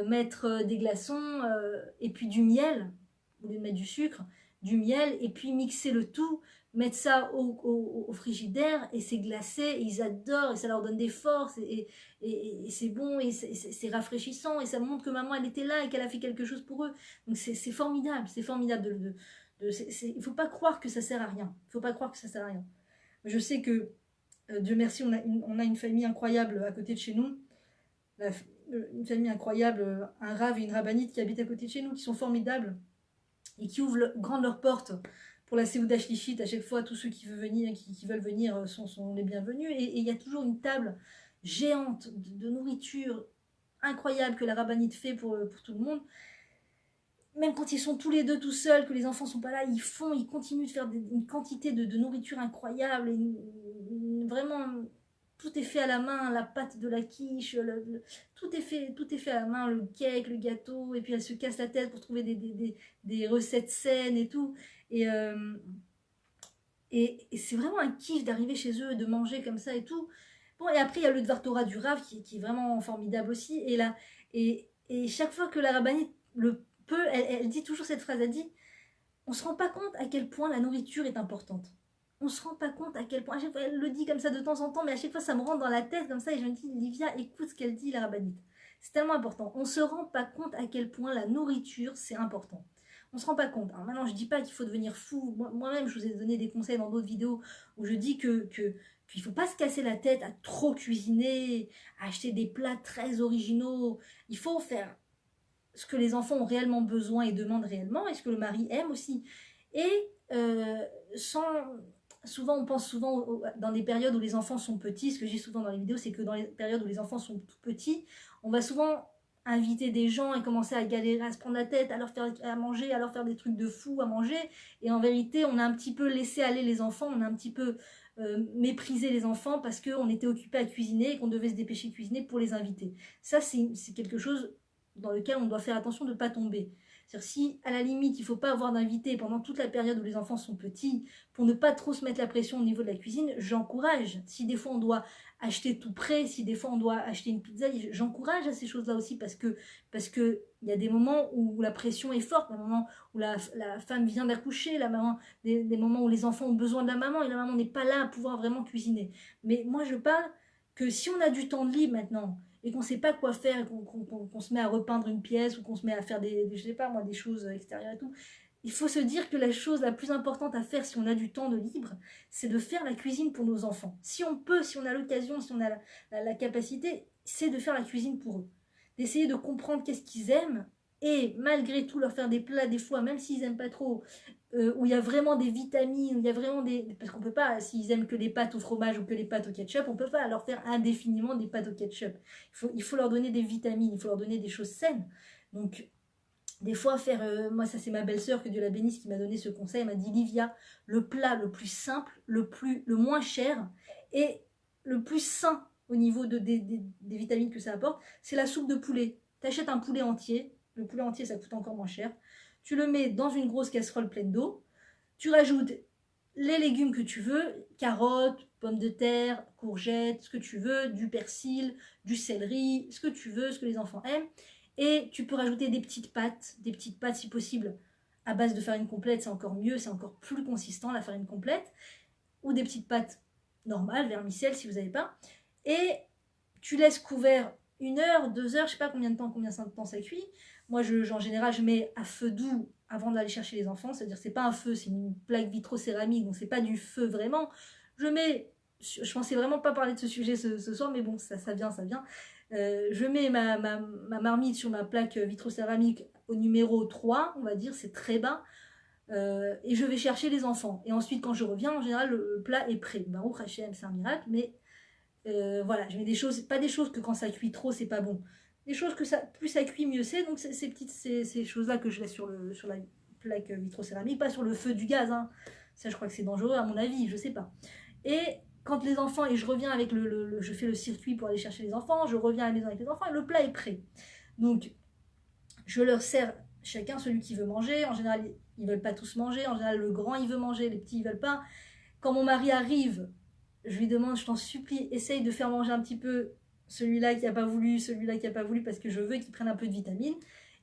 mettre des glaçons et puis du miel, au lieu de mettre du sucre, du miel, et puis mixer le tout, mettre ça au frigidaire, et c'est glacé, et ils adorent, et ça leur donne des forces, et c'est bon, et c'est rafraîchissant, et ça montre que maman elle était là et qu'elle a fait quelque chose pour eux. Donc c'est formidable, c'est formidable il ne faut pas croire que ça sert à rien. Il ne faut pas croire que ça sert à rien. Je sais que, Dieu merci, on a une famille incroyable à côté de chez nous. Une famille incroyable, un rave et une rabbinite qui habitent à côté de chez nous, qui sont formidables et qui ouvrent grand leurs portes pour la Seuda Shlichit. À chaque fois, tous ceux qui veulent venir sont les bienvenus. Et il y a toujours une table géante de nourriture incroyable que la rabbinite fait pour tout le monde. Même quand ils sont tous les deux tout seuls, que les enfants sont pas là, ils continuent de faire une quantité de nourriture incroyable. Vraiment, tout est fait à la main, la pâte de la quiche, tout est fait à la main, le cake, le gâteau, et puis elle se casse la tête pour trouver des recettes saines et tout. Et c'est vraiment un kiff d'arriver chez eux, de manger comme ça et tout. Bon, et après, il y a le Dvar Torah du Rav qui est vraiment formidable aussi. Et chaque fois que la rabbinite elle dit toujours cette phrase, elle dit, on se rend pas compte à quel point la nourriture est importante. On se rend pas compte à quel point, à chaque fois, elle le dit comme ça de temps en temps, mais à chaque fois ça me rentre dans la tête comme ça, et je me dis, Livia, écoute ce qu'elle dit, la rabbinite. C'est tellement important. On se rend pas compte à quel point la nourriture, c'est important. On se rend pas compte. Alors maintenant, je dis pas qu'il faut devenir fou. Moi-même, je vous ai donné des conseils dans d'autres vidéos où je dis qu'il ne faut pas se casser la tête à trop cuisiner, à acheter des plats très originaux. Il faut faire ce que les enfants ont réellement besoin et demandent réellement, et ce que le mari aime aussi. Et souvent, on pense souvent dans les périodes où les enfants sont petits, ce que j'ai souvent dans les vidéos, c'est que dans les périodes où les enfants sont tout petits, on va souvent inviter des gens et commencer à galérer, à se prendre la tête, à leur faire à manger, à leur faire des trucs de fou à manger. Et en vérité, on a un petit peu laissé aller les enfants, on a un petit peu méprisé les enfants parce qu'on était occupé à cuisiner et qu'on devait se dépêcher de cuisiner pour les inviter. Ça, c'est quelque chose dans lequel on doit faire attention de ne pas tomber. C'est-à-dire, si à la limite il ne faut pas avoir d'invités pendant toute la période où les enfants sont petits, pour ne pas trop se mettre la pression au niveau de la cuisine, j'encourage. Si des fois on doit acheter tout prêt, si des fois on doit acheter une pizza, j'encourage à ces choses-là aussi, parce que il y a des moments où la pression est forte, des moments où la femme vient d'accoucher, des moments où les enfants ont besoin de la maman et la maman n'est pas là à pouvoir vraiment cuisiner. Mais moi je parle que si on a du temps de libre maintenant, et qu'on ne sait pas quoi faire, qu'on se met à repeindre une pièce, ou qu'on se met à faire je sais pas moi, des choses extérieures et tout, il faut se dire que la chose la plus importante à faire si on a du temps de libre, c'est de faire la cuisine pour nos enfants. Si on peut, si on a l'occasion, si on a la capacité, c'est de faire la cuisine pour eux. D'essayer de comprendre qu'est-ce qu'ils aiment, et malgré tout leur faire des plats des fois, même s'ils n'aiment pas trop, où il y a vraiment des vitamines, où il y a vraiment parce qu'on peut pas, s'ils aiment que les pâtes au fromage ou que les pâtes au ketchup, on peut pas leur faire indéfiniment des pâtes au ketchup. Il faut leur donner des vitamines, il faut leur donner des choses saines. Donc, des fois, moi ça c'est ma belle-sœur, que Dieu la bénisse, qui m'a donné ce conseil. Elle m'a dit, Livia, le plat le plus simple, le moins cher et le plus sain au niveau des vitamines que ça apporte, c'est la soupe de poulet. Tu achètes un poulet entier, le poulet entier ça coûte encore moins cher, tu le mets dans une grosse casserole pleine d'eau, tu rajoutes les légumes que tu veux, carottes, pommes de terre, courgettes, ce que tu veux, du persil, du céleri, ce que tu veux, ce que les enfants aiment. Et tu peux rajouter des petites pâtes si possible, à base de farine complète, c'est encore mieux, c'est encore plus consistant la farine complète, ou des petites pâtes normales, vermicelles si vous n'avez pas. Et tu laisses couvert 1 heure, 2 heures, je sais pas combien de temps ça cuit. Moi, en général, je mets à feu doux avant d'aller chercher les enfants. C'est-à-dire, c'est pas un feu, c'est une plaque vitrocéramique, donc c'est pas du feu vraiment. Je pensais vraiment pas parler de ce sujet ce soir, mais bon, ça vient. Je mets ma marmite sur ma plaque vitrocéramique au numéro 3, on va dire, c'est très bas. Et je vais chercher les enfants. Et ensuite, quand je reviens, en général, le plat est prêt. Baruch Hashem, c'est un miracle, mais voilà, je mets des choses, pas des choses que quand ça cuit trop, c'est pas bon. Des choses que plus ça cuit, mieux c'est. Donc, ces choses-là que je laisse sur la plaque vitrocéramique, pas sur le feu du gaz. Hein. Ça, je crois que c'est dangereux, à mon avis, je sais pas. Et quand les enfants, et je reviens avec je fais le circuit pour aller chercher les enfants, je reviens à la maison avec les enfants, et le plat est prêt. Donc, je leur sers chacun celui qui veut manger. En général, ils veulent pas tous manger. En général, le grand, il veut manger, les petits, ils veulent pas. Quand mon mari arrive, je lui demande, je t'en supplie, essaye de faire manger un petit peu celui-là qui n'a pas voulu, celui-là qui n'a pas voulu, parce que je veux qu'ils prennent un peu de vitamines.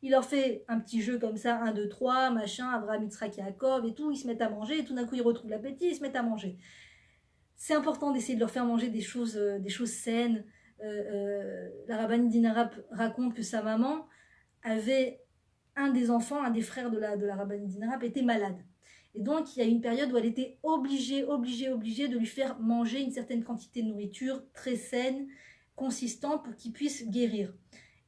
Il leur fait un petit jeu comme ça, 1, 2, 3, machin, Abraham, Yitzhak, Yaakov et tout, ils se mettent à manger, et tout d'un coup ils retrouvent l'appétit, ils se mettent à manger. C'est important d'essayer de leur faire manger des choses saines. La rabbinite Dina raconte que sa maman avait un des enfants, un des frères de la rabbinite Dina était malade. Et donc, il y a une période où elle était obligée de lui faire manger une certaine quantité de nourriture très saine, consistante, pour qu'il puisse guérir.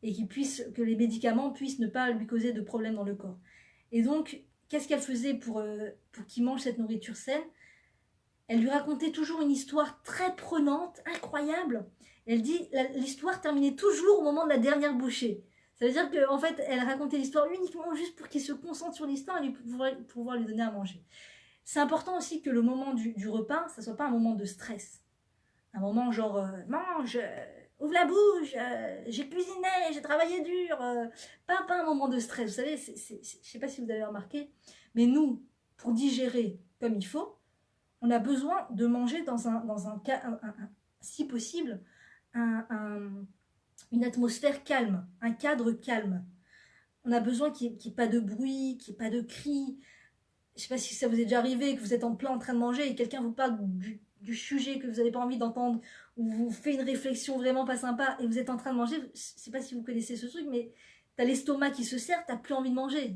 Et que les médicaments puissent ne pas lui causer de problèmes dans le corps. Et donc, qu'est-ce qu'elle faisait pour qu'il mange cette nourriture saine? Elle lui racontait toujours une histoire très prenante, incroyable. Elle dit, l'histoire terminait toujours au moment de la dernière bouchée. Ça veut dire qu'en fait, elle racontait l'histoire uniquement juste pour qu'il se concentre sur l'histoire et pouvoir lui donner à manger. C'est important aussi que le moment du repas, ça ne soit pas un moment de stress. Un moment genre, mange, ouvre la bouche, j'ai cuisiné, j'ai travaillé dur. Pas un moment de stress. Vous savez, je ne sais pas si vous avez remarqué, mais nous, pour digérer comme il faut, on a besoin de manger dans un cas, si possible, une atmosphère calme, un cadre calme. On a besoin qu'il n'y ait pas de bruit, qu'il n'y ait pas de cris. Je ne sais pas si ça vous est déjà arrivé, que vous êtes en train de manger et quelqu'un vous parle du sujet que vous n'avez pas envie d'entendre, ou vous fait une réflexion vraiment pas sympa et vous êtes en train de manger. Je ne sais pas si vous connaissez ce truc, mais tu as l'estomac qui se serre, tu n'as plus envie de manger.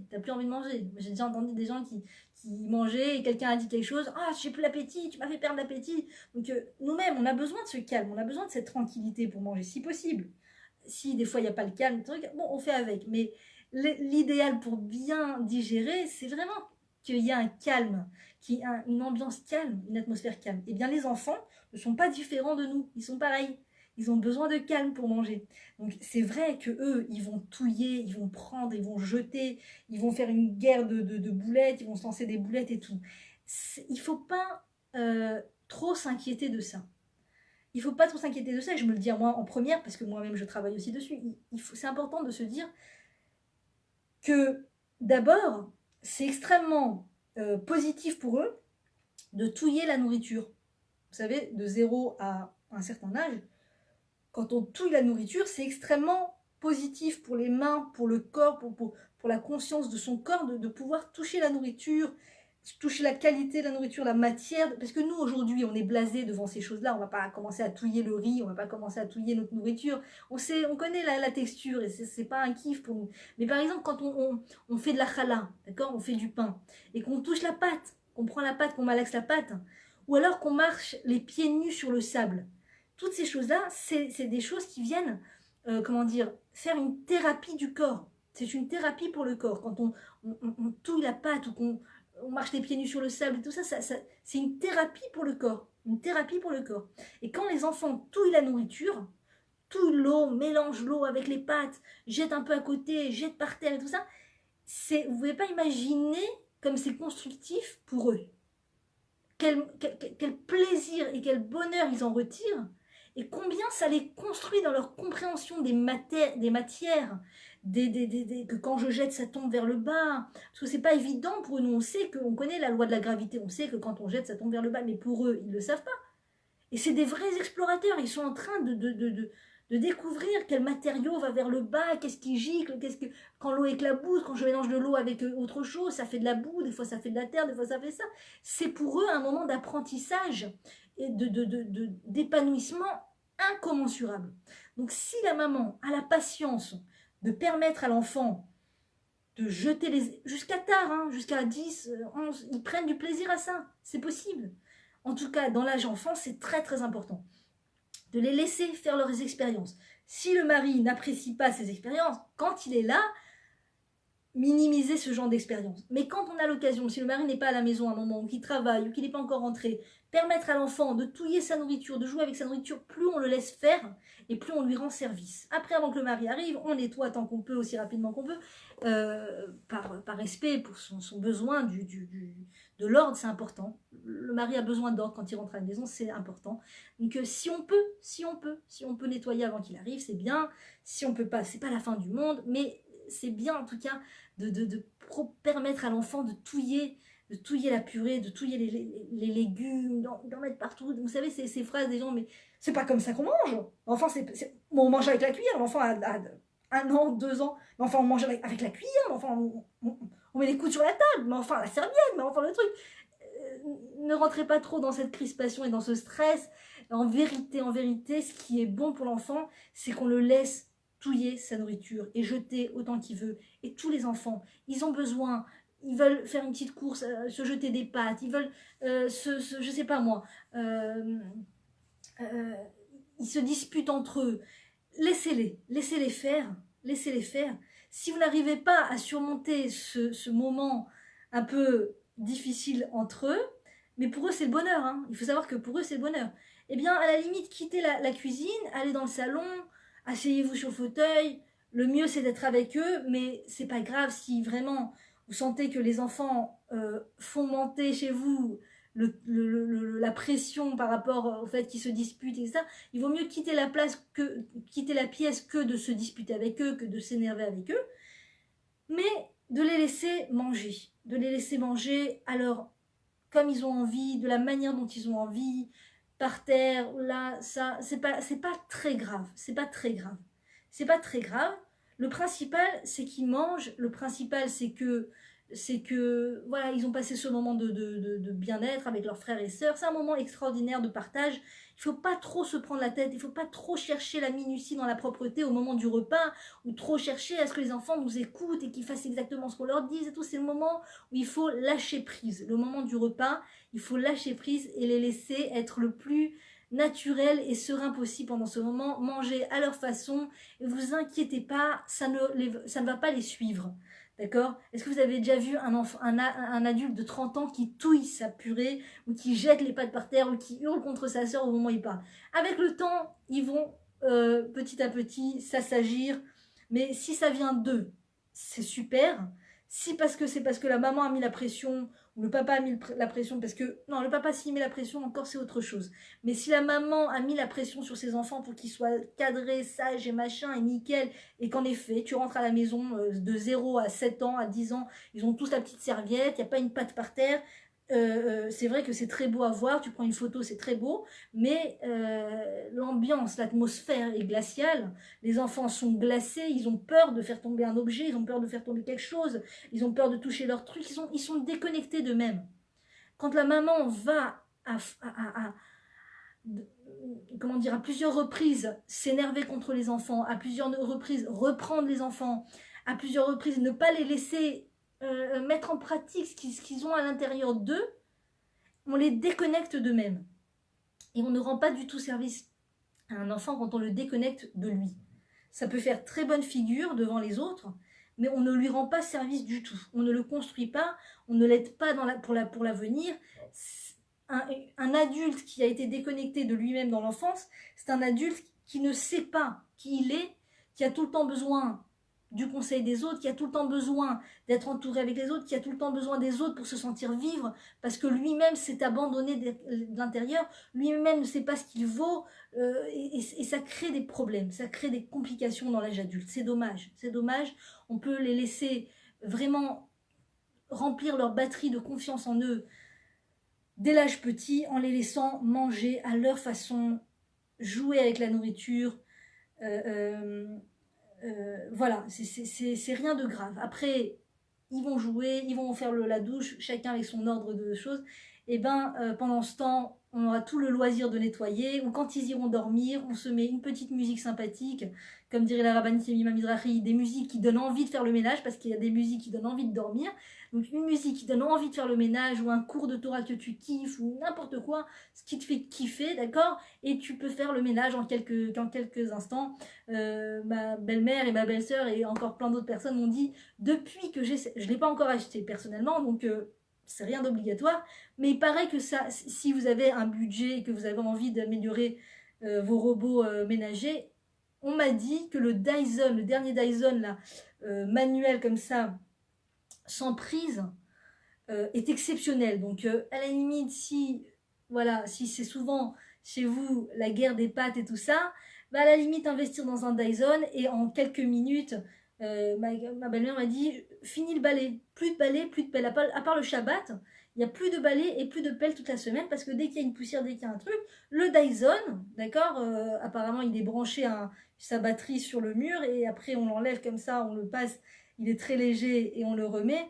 J'ai déjà entendu des gens qui mangeaient et quelqu'un a dit quelque chose. Ah, j'ai plus l'appétit, tu m'as fait perdre l'appétit. Donc nous-mêmes, on a besoin de ce calme, on a besoin de cette tranquillité pour manger, si possible. Si des fois il n'y a pas le calme, bon, on fait avec. Mais l'idéal pour bien digérer, c'est vraiment qu'il y ait un calme, qu'il y ait une ambiance calme, une atmosphère calme. Eh bien, les enfants ne sont pas différents de nous, ils sont pareils. Ils ont besoin de calme pour manger. Donc, c'est vrai que eux, ils vont touiller, ils vont prendre, ils vont jeter, ils vont faire une guerre de boulettes, ils vont se lancer des boulettes et tout. Il ne faut pas trop s'inquiéter de ça. Il ne faut pas trop s'inquiéter de ça, et je me le dis à moi en première, parce que moi-même, je travaille aussi dessus. C'est important de se dire que, d'abord, c'est extrêmement positif pour eux de touiller la nourriture. Vous savez, de 0 à un certain âge, quand on touille la nourriture, c'est extrêmement positif pour les mains, pour le corps, pour la conscience de son corps, de pouvoir toucher la nourriture, toucher la qualité de la nourriture, la matière. Parce que nous, aujourd'hui, on est blasé devant ces choses-là. On ne va pas commencer à touiller le riz, on ne va pas commencer à touiller notre nourriture. On connaît la texture et ce n'est pas un kiff pour nous. Mais par exemple, quand on fait de la challah, d'accord, on fait du pain, et qu'on touche la pâte, qu'on prend la pâte, qu'on malaxe la pâte, ou alors qu'on marche les pieds nus sur le sable. Toutes ces choses-là, c'est des choses qui viennent, faire une thérapie du corps. C'est une thérapie pour le corps. Quand on touille la pâte ou qu'on marche les pieds nus sur le sable et tout ça, c'est une thérapie pour le corps. Une thérapie pour le corps. Et quand les enfants touillent la nourriture, touillent l'eau, mélangent l'eau avec les pâtes, jettent un peu à côté, jettent par terre et tout ça, vous ne pouvez pas imaginer comme c'est constructif pour eux. Quel plaisir et quel bonheur ils en retirent. Et combien ça les construit dans leur compréhension des matières, que quand je jette, ça tombe vers le bas. Parce que c'est pas évident pour nous. On sait qu'on connaît la loi de la gravité. On sait que quand on jette, ça tombe vers le bas. Mais pour eux, ils ne le savent pas. Et c'est des vrais explorateurs. Ils sont en train de découvrir quel matériau va vers le bas, qu'est-ce qui gicle, quand l'eau éclabousse, quand je mélange de l'eau avec autre chose, ça fait de la boue, des fois ça fait de la terre, des fois ça fait ça. C'est pour eux un moment d'apprentissage et d'épanouissement incommensurable. Donc si la maman a la patience de permettre à l'enfant de jeter les... jusqu'à tard, hein, jusqu'à 10, 11, ils prennent du plaisir à ça, c'est possible. En tout cas, dans l'âge enfant, c'est très très important de les laisser faire leurs expériences. Si le mari n'apprécie pas ces expériences, quand il est là, minimiser ce genre d'expérience. Mais quand on a l'occasion, si le mari n'est pas à la maison à un moment, ou qu'il travaille, ou qu'il n'est pas encore rentré, permettre à l'enfant de touiller sa nourriture, de jouer avec sa nourriture, plus on le laisse faire, et plus on lui rend service. Après, avant que le mari arrive, on nettoie tant qu'on peut, aussi rapidement qu'on peut, par respect pour son besoin de l'ordre, c'est important. Le mari a besoin d'ordre quand il rentre à la maison, c'est important. Donc si on peut nettoyer avant qu'il arrive, c'est bien. Si on peut pas, c'est pas la fin du monde, mais c'est bien en tout cas de permettre à l'enfant de touiller la purée, de touiller les légumes, d'en mettre partout. Vous savez, ces phrases des gens, mais c'est pas comme ça qu'on mange. L'enfant, bon, on mange avec la cuillère. L'enfant a 1 an, 2 ans. Mais enfin, on mange avec la cuillère. Mais enfin, on met les coudes sur la table. Mais enfin, la serviette. Mais enfin, le truc. Ne rentrez pas trop dans cette crispation et dans ce stress. En vérité, ce qui est bon pour l'enfant, c'est qu'on le laisse touiller sa nourriture et jeter autant qu'il veut. Et tous les enfants, ils ont besoin, ils veulent faire une petite course, se jeter des pâtes, ils veulent, je sais pas moi, ils se disputent entre eux. Laissez-les faire, laissez-les faire. Si vous n'arrivez pas à surmonter ce moment un peu difficile entre eux, mais pour eux c'est le bonheur, hein. Il faut savoir que pour eux c'est le bonheur. Eh bien, à la limite, quittez la cuisine, allez dans le salon, asseyez-vous sur le fauteuil. Le mieux, c'est d'être avec eux, mais c'est pas grave si vraiment vous sentez que les enfants font monter chez vous la pression par rapport au fait qu'ils se disputent, etc. Il vaut mieux quitter la pièce que de se disputer avec eux, que de s'énerver avec eux, mais de les laisser manger, alors comme ils ont envie, de la manière dont ils ont envie, par terre, là, ça, c'est pas très grave, c'est pas très grave. Le principal, c'est qu'ils mangent, le principal, c'est que voilà, ils ont passé ce moment de bien-être avec leurs frères et sœurs. C'est un moment extraordinaire de partage. Il faut pas trop se prendre la tête, il faut pas trop chercher la minutie dans la propreté au moment du repas, ou trop chercher à ce que les enfants nous écoutent et qu'ils fassent exactement ce qu'on leur dit et tout. C'est le moment où il faut lâcher prise. Le moment du repas, il faut lâcher prise et les laisser être le plus naturel et serein possible pendant ce moment, manger à leur façon, et vous inquiétez pas, ça ne va pas les suivre. D'accord? Est-ce que vous avez déjà vu un adulte de 30 ans qui touille sa purée, ou qui jette les pâtes par terre, ou qui hurle contre sa sœur au moment où il parle? Avec le temps, ils vont petit à petit s'assagir, mais si ça vient d'eux, c'est super. Si c'est parce que la maman a mis la pression, ou le papa a mis la pression, parce que... Non, le papa s'il met la pression, encore c'est autre chose. Mais si la maman a mis la pression sur ses enfants pour qu'ils soient cadrés, sages et machin, et nickel, et qu'en effet, tu rentres à la maison de 0 à 7 ans, à 10 ans, ils ont tous la petite serviette, il n'y a pas une patte par terre, c'est vrai que c'est très beau à voir, tu prends une photo, c'est très beau, mais l'ambiance, l'atmosphère est glaciale, les enfants sont glacés, ils ont peur de faire tomber un objet, ils ont peur de faire tomber quelque chose, ils ont peur de toucher leur truc, ils sont déconnectés d'eux-mêmes. Quand la maman va comment dire, à plusieurs reprises s'énerver contre les enfants, à plusieurs reprises reprendre les enfants, à plusieurs reprises ne pas les laisser mettre en pratique ce qu'ils ont à l'intérieur d'eux, on les déconnecte d'eux-mêmes. Et on ne rend pas du tout service à un enfant quand on le déconnecte de lui. Ça peut faire très bonne figure devant les autres, mais on ne lui rend pas service du tout. On ne le construit pas, on ne l'aide pas pour l'avenir. Un adulte qui a été déconnecté de lui-même dans l'enfance, c'est un adulte qui ne sait pas qui il est, qui a tout le temps besoin du conseil des autres, qui a tout le temps besoin d'être entouré avec les autres, qui a tout le temps besoin des autres pour se sentir vivre, parce que lui-même s'est abandonné de l'intérieur, lui-même ne sait pas ce qu'il vaut, et ça crée des problèmes, ça crée des complications dans l'âge adulte. C'est dommage, on peut les laisser vraiment remplir leur batterie de confiance en eux dès l'âge petit, en les laissant manger à leur façon, jouer avec la nourriture, voilà, c'est rien de grave. Après, ils vont jouer, ils vont faire la douche, chacun avec son ordre de choses. Et pendant ce temps, on aura tout le loisir de nettoyer, ou quand ils iront dormir, on se met une petite musique sympathique, comme dirait la rabbinite Yemima Mizrahi, des musiques qui donnent envie de faire le ménage, parce qu'il y a des musiques qui donnent envie de dormir, donc une musique qui donne envie de faire le ménage, ou un cours de Torah que tu kiffes, ou n'importe quoi, ce qui te fait kiffer, d'accord? Et tu peux faire le ménage en quelques instants. Ma belle-mère et ma belle-sœur et encore plein d'autres personnes m'ont dit, depuis que je ne l'ai pas encore acheté personnellement, donc c'est rien d'obligatoire, mais il paraît que ça, si vous avez un budget et que vous avez envie d'améliorer vos robots ménagers, on m'a dit que le Dyson, le dernier Dyson là, manuel comme ça, sans prise, est exceptionnel. Donc à la limite, si voilà, si c'est souvent chez vous la guerre des pâtes et tout ça, bah à la limite investir dans un Dyson et en quelques minutes, ma belle-mère m'a dit fini le balai, plus de balai, plus de pelle, à part le Shabbat, il n'y a plus de balai et plus de pelle toute la semaine parce que dès qu'il y a une poussière, dès qu'il y a un truc, le Dyson, d'accord, apparemment il est branché à sa batterie sur le mur et après on l'enlève comme ça, on le passe, il est très léger et on le remet.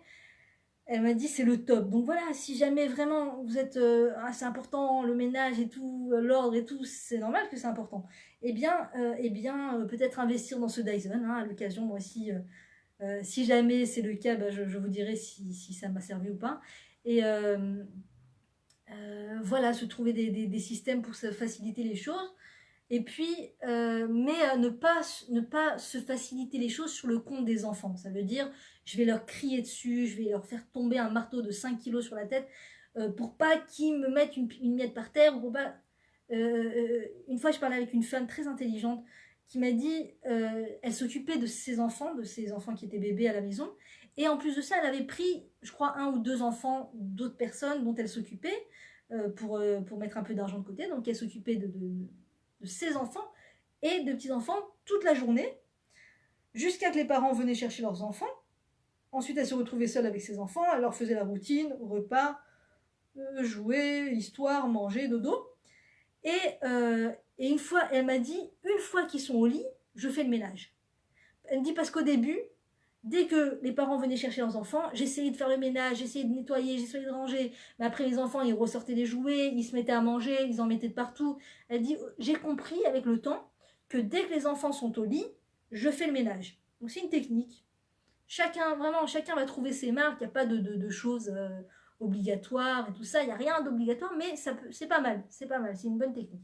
Elle m'a dit c'est le top. Donc voilà, si jamais vraiment vous êtes c'est important le ménage et tout, l'ordre et tout, c'est normal que c'est important. Peut-être investir dans ce Dyson hein, à l'occasion. Moi aussi, si jamais c'est le cas, bah, je vous dirai si ça m'a servi ou pas. Et voilà, se trouver des systèmes pour se faciliter les choses. Et puis, ne pas se faciliter les choses sur le compte des enfants. Ça veut dire, je vais leur crier dessus, je vais leur faire tomber un marteau de 5 kilos sur la tête pour pas qu'ils me mettent une miette par terre. Ou pour pas... une fois, je parlais avec une femme très intelligente qui m'a dit, elle s'occupait de ses enfants qui étaient bébés à la maison. Et en plus de ça, elle avait pris, je crois, 1 ou 2 enfants d'autres personnes dont elle s'occupait pour mettre un peu d'argent de côté. Donc, elle s'occupait de ses enfants et de petits-enfants toute la journée, jusqu'à que les parents venaient chercher leurs enfants. Ensuite, elle se retrouvait seule avec ses enfants, elle leur faisait la routine, repas, jouer, histoire, manger, dodo. Et une fois, elle m'a dit, une fois qu'ils sont au lit, je fais le ménage. Elle me dit parce qu'au début, dès que les parents venaient chercher leurs enfants, j'essayais de faire le ménage, j'essayais de nettoyer, j'essayais de ranger. Mais après, les enfants, ils ressortaient les jouets, ils se mettaient à manger, ils en mettaient de partout. Elle dit, j'ai compris avec le temps que dès que les enfants sont au lit, je fais le ménage. Donc c'est une technique. Chacun va trouver ses marques, il n'y a pas de choses obligatoires et tout ça. Il n'y a rien d'obligatoire, mais c'est pas mal, c'est une bonne technique.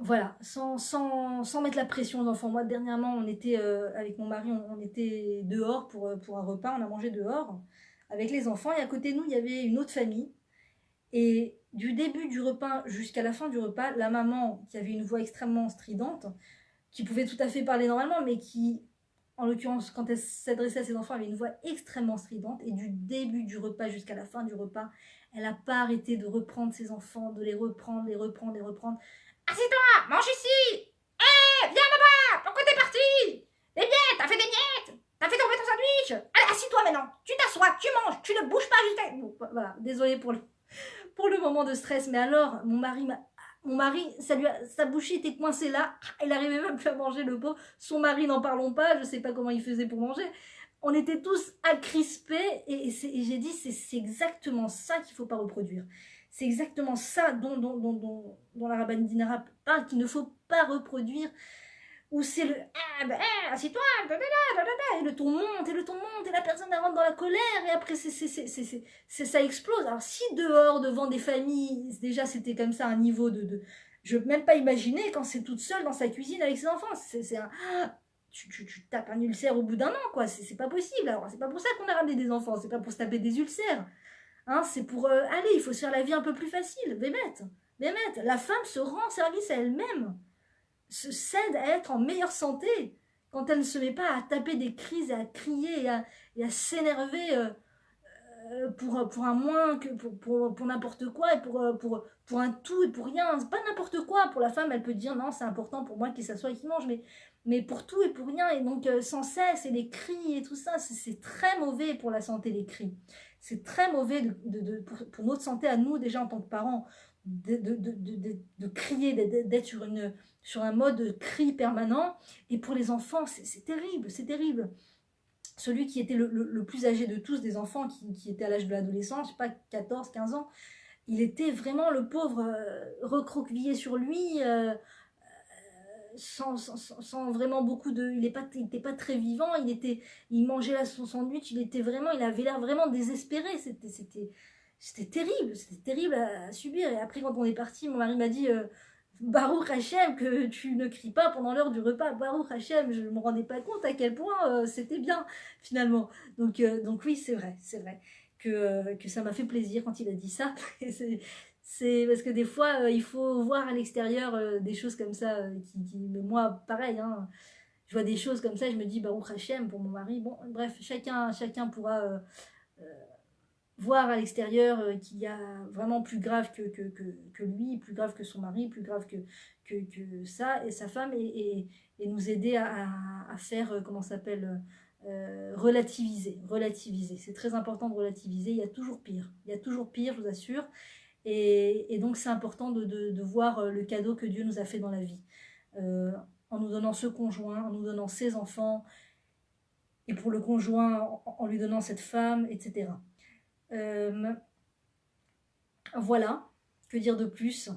Voilà, sans mettre la pression aux enfants. Moi, dernièrement, on était avec mon mari, on était dehors pour un repas, on a mangé dehors avec les enfants. Et à côté de nous, il y avait une autre famille. Et du début du repas jusqu'à la fin du repas, la maman, qui avait une voix extrêmement stridente, qui pouvait tout à fait parler normalement, mais qui, en l'occurrence, quand elle s'adressait à ses enfants, avait une voix extrêmement stridente. Et du début du repas jusqu'à la fin du repas, elle n'a pas arrêté de reprendre ses enfants, de les reprendre. Assieds-toi, mange ici. Viens là-bas, pourquoi t'es parti? Les miettes, t'as fait des miettes. T'as fait tomber ton sandwich. Allez, assis-toi maintenant. Tu t'assois, tu manges, tu ne bouges pas jusqu'à... Bon, voilà, désolée pour le moment de stress. Mais alors, mon mari, sa bouchée était coincée là. Il n'arrivait même plus à manger, le pot. Son mari, n'en parlons pas. Je ne sais pas comment il faisait pour manger. On était tous à crisper. Et j'ai dit, c'est exactement ça qu'il ne faut pas reproduire. C'est exactement ça dont la rabbinite Dinara parle, qu'il ne faut pas reproduire, où c'est le assieds-toi, et le ton monte, et la personne rentre dans la colère, et après ça explose. Alors si dehors, devant des familles, déjà c'était comme ça un niveau je ne peux même pas imaginer quand c'est toute seule dans sa cuisine avec ses enfants. Tu tapes un ulcère au bout d'un an, quoi. C'est pas possible. Alors c'est pas pour ça qu'on a ramené des enfants, c'est pas pour se taper des ulcères. Hein, c'est pour allez, il faut se faire la vie un peu plus facile. Bémette, la femme se rend service à elle-même, s'aide à être en meilleure santé quand elle ne se met pas à taper des crises, à crier et à s'énerver pour un moins, que pour n'importe quoi, et pour un tout et pour rien. C'est pas n'importe quoi. Pour la femme, elle peut dire non, c'est important pour moi qu'il s'assoie et qu'il mange, mais pour tout et pour rien. Et donc sans cesse, et les cris et tout ça, c'est très mauvais pour la santé, les cris. C'est très mauvais pour notre santé à nous, déjà en tant que parents, de crier, d'être sur un mode cri permanent. Et pour les enfants, c'est terrible, c'est terrible. celui qui était le plus âgé de tous, des enfants qui était à l'âge de l'adolescence, je sais pas, 14, 15 ans, il était vraiment le pauvre recroquevillé sur lui, sans vraiment beaucoup de... Il n'était pas très vivant, il mangeait là son sandwich, il avait l'air vraiment désespéré, c'était terrible à subir. Et après, quand on est parti, mon mari m'a dit Baruch Hashem, que tu ne cries pas pendant l'heure du repas. Baruch Hashem, je ne me rendais pas compte à quel point c'était bien, finalement. Donc oui, c'est vrai que ça m'a fait plaisir quand il a dit ça. C'est parce que des fois, il faut voir à l'extérieur des choses comme ça. Mais moi, pareil, hein, je vois des choses comme ça et je me dis Baruch Hashem pour mon mari. Bon, bref, chacun pourra voir à l'extérieur qu'il y a vraiment plus grave que lui, plus grave que son mari, plus grave que ça et sa femme, et nous aider à faire, comment ça s'appelle, relativiser. C'est très important de relativiser, il y a toujours pire, je vous assure. Et donc c'est important de voir le cadeau que Dieu nous a fait dans la vie, en nous donnant ce conjoint, en nous donnant ses enfants, et pour le conjoint, en lui donnant cette femme, etc. Voilà, que dire de plus.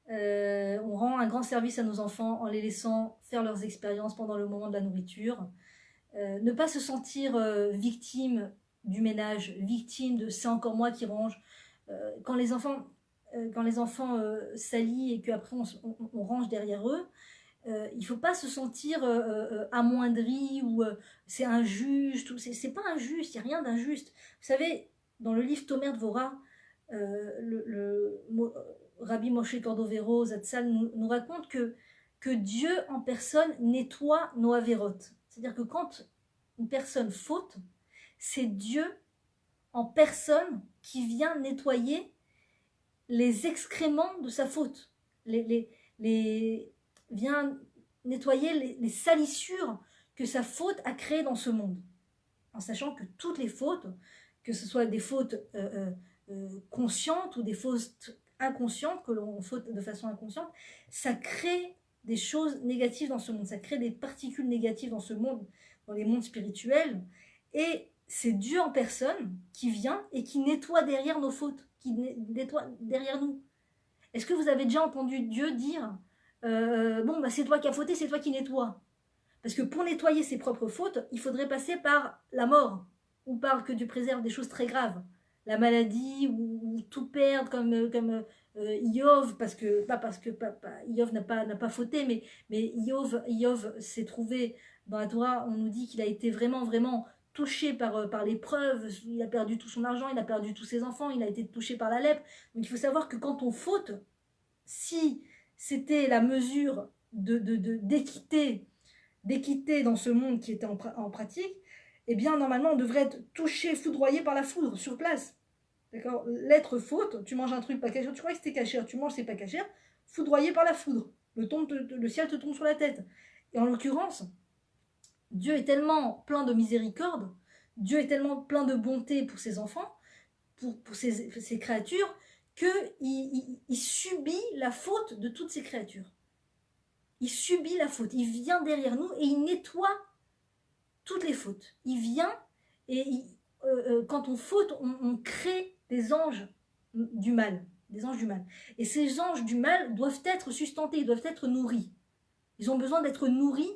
On rend un grand service à nos enfants en les laissant faire leurs expériences pendant le moment de la nourriture. Ne pas se sentir victime du ménage, victime de c'est encore moi qui range. Quand les enfants s'allient et qu'après on range derrière eux, il ne faut pas se sentir amoindri ou c'est injuste. C'est pas injuste, il n'y a rien d'injuste. Vous savez, dans le livre Tomer Dvorah, Rabbi Moshe Cordovero Zatzal nous raconte que Dieu en personne nettoie nos avérotes. C'est-à-dire que quand une personne faute, c'est Dieu en personne qui vient nettoyer les excréments de sa faute, vient nettoyer les salissures que sa faute a créées dans ce monde, en sachant que toutes les fautes, que ce soit des fautes conscientes ou des fautes inconscientes, que l'on faute de façon inconsciente, ça crée des choses négatives dans ce monde, ça crée des particules négatives dans ce monde, dans les mondes spirituels, et c'est Dieu en personne qui vient et qui nettoie derrière nos fautes, qui nettoie derrière nous. Est-ce que vous avez déjà entendu Dieu dire bon, bah, c'est toi qui as fauté, c'est toi qui nettoie? Parce que pour nettoyer ses propres fautes, il faudrait passer par la mort, ou par que Dieu préserve des choses très graves, la maladie, ou tout perdre comme Iov, Iov n'a pas fauté, mais Iov s'est trouvé dans la Torah, on nous dit qu'il a été vraiment, vraiment touché par l'épreuve, il a perdu tout son argent, il a perdu tous ses enfants, il a été touché par la lèpre. Donc il faut savoir que quand on faute, si c'était la mesure d'équité dans ce monde qui était en pratique, eh bien normalement on devrait être touché, foudroyé par la foudre sur place. D'accord? L'être faute, tu manges un truc pas cachère, tu crois que c'était cachère, tu manges c'est pas cachère, foudroyé par la foudre. Le ciel te tombe sur la tête. Et en l'occurrence, Dieu est tellement plein de miséricorde, Dieu est tellement plein de bonté pour ses enfants, pour ses créatures, qu'il subit la faute de toutes ces créatures. Il subit la faute, il vient derrière nous et il nettoie toutes les fautes. Il vient et quand on faute, on crée des anges du mal. Et ces anges du mal doivent être sustentés, ils doivent être nourris. Ils ont besoin d'être nourris.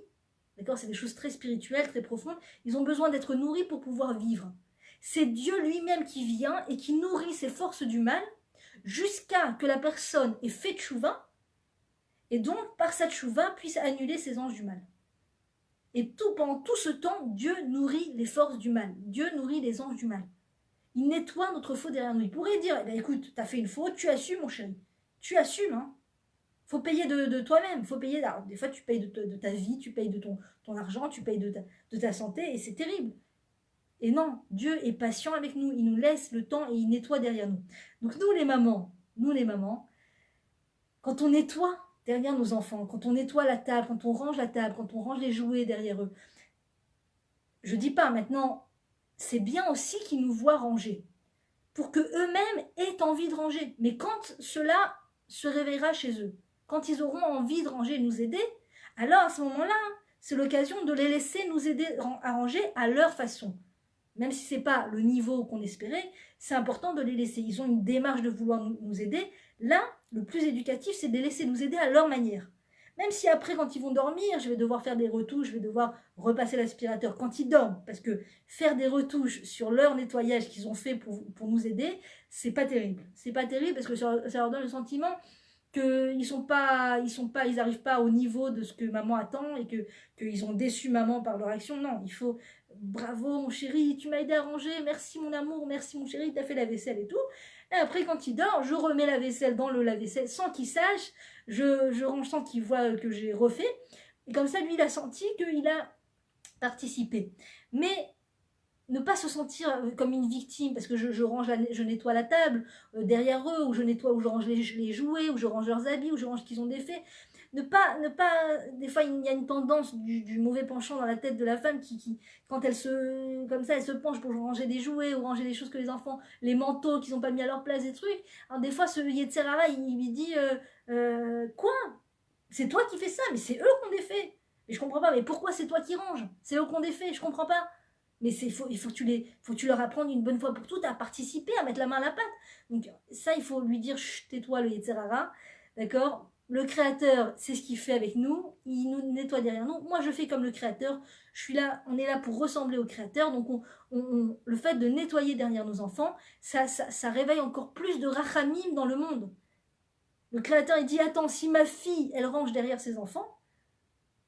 D'accord, c'est des choses très spirituelles, très profondes. Ils ont besoin d'être nourris pour pouvoir vivre. C'est Dieu lui-même qui vient et qui nourrit ces forces du mal jusqu'à que la personne ait fait tchouva et donc par sa tchouva puisse annuler ces anges du mal. Et pendant tout ce temps, Dieu nourrit les forces du mal. Dieu nourrit les anges du mal. Il nettoie notre faute derrière nous. Il pourrait dire, écoute, tu as fait une faute, tu assumes mon chéri. Tu assumes, hein. Faut payer de toi-même, faut payer. Alors, des fois, tu payes de ta vie, tu payes de ton argent, tu payes de ta santé, et c'est terrible. Et non, Dieu est patient avec nous, il nous laisse le temps et il nettoie derrière nous. Donc nous les mamans, quand on nettoie derrière nos enfants, quand on nettoie la table, quand on range la table, quand on range les jouets derrière eux, je dis pas maintenant, c'est bien aussi qu'ils nous voient ranger, pour qu'eux-mêmes aient envie de ranger. Mais quand cela se réveillera chez eux, quand ils auront envie de ranger et de nous aider, alors à ce moment-là, c'est l'occasion de les laisser nous aider à ranger à leur façon. Même si ce n'est pas le niveau qu'on espérait, c'est important de les laisser. Ils ont une démarche de vouloir nous aider. Là, le plus éducatif, c'est de les laisser nous aider à leur manière. Même si après, quand ils vont dormir, je vais devoir faire des retouches, je vais devoir repasser l'aspirateur quand ils dorment. Parce que faire des retouches sur leur nettoyage qu'ils ont fait pour nous aider, c'est pas terrible. C'est pas terrible parce que ça leur donne le sentiment qu'ils ils arrivent pas au niveau de ce que maman attend et qu'ils ont déçu maman par leur action. Non, il faut bravo mon chéri, tu m'as aidé à ranger, merci mon amour, merci mon chéri, t'as fait la vaisselle et tout. Et après, quand il dort, je remets la vaisselle dans le lave-vaisselle sans qu'il sache, je range sans qu'il voit que j'ai refait. Et comme ça, lui, il a senti qu'il a participé. Mais ne pas se sentir comme une victime parce que je nettoie la table derrière eux, ou je range les jouets, ou je range leurs habits, ou je range ce qu'ils ont défait. Ne pas, des fois il y a une tendance du mauvais penchant dans la tête de la femme qui quand elle se penche pour ranger des jouets ou ranger des choses que les enfants, les manteaux qu'ils n'ont pas mis à leur place, des trucs. Alors des fois ce Yetzerara il lui dit quoi? C'est toi qui fais ça, mais c'est eux qu'on défait. Mais je comprends pas, mais pourquoi c'est toi qui ranges? C'est eux qu'on défait, je comprends pas. Mais il faut que tu leur apprennes une bonne fois pour toutes à participer, à mettre la main à la pâte. Donc ça, il faut lui dire, tais-toi le Yetzerara, d'accord? Le Créateur, c'est ce qu'il fait avec nous, il nous nettoie derrière nous. Moi, je fais comme le Créateur, je suis là, on est là pour ressembler au Créateur, donc le fait de nettoyer derrière nos enfants, ça réveille encore plus de rachamim dans le monde. Le Créateur, il dit, attends, si ma fille, elle range derrière ses enfants,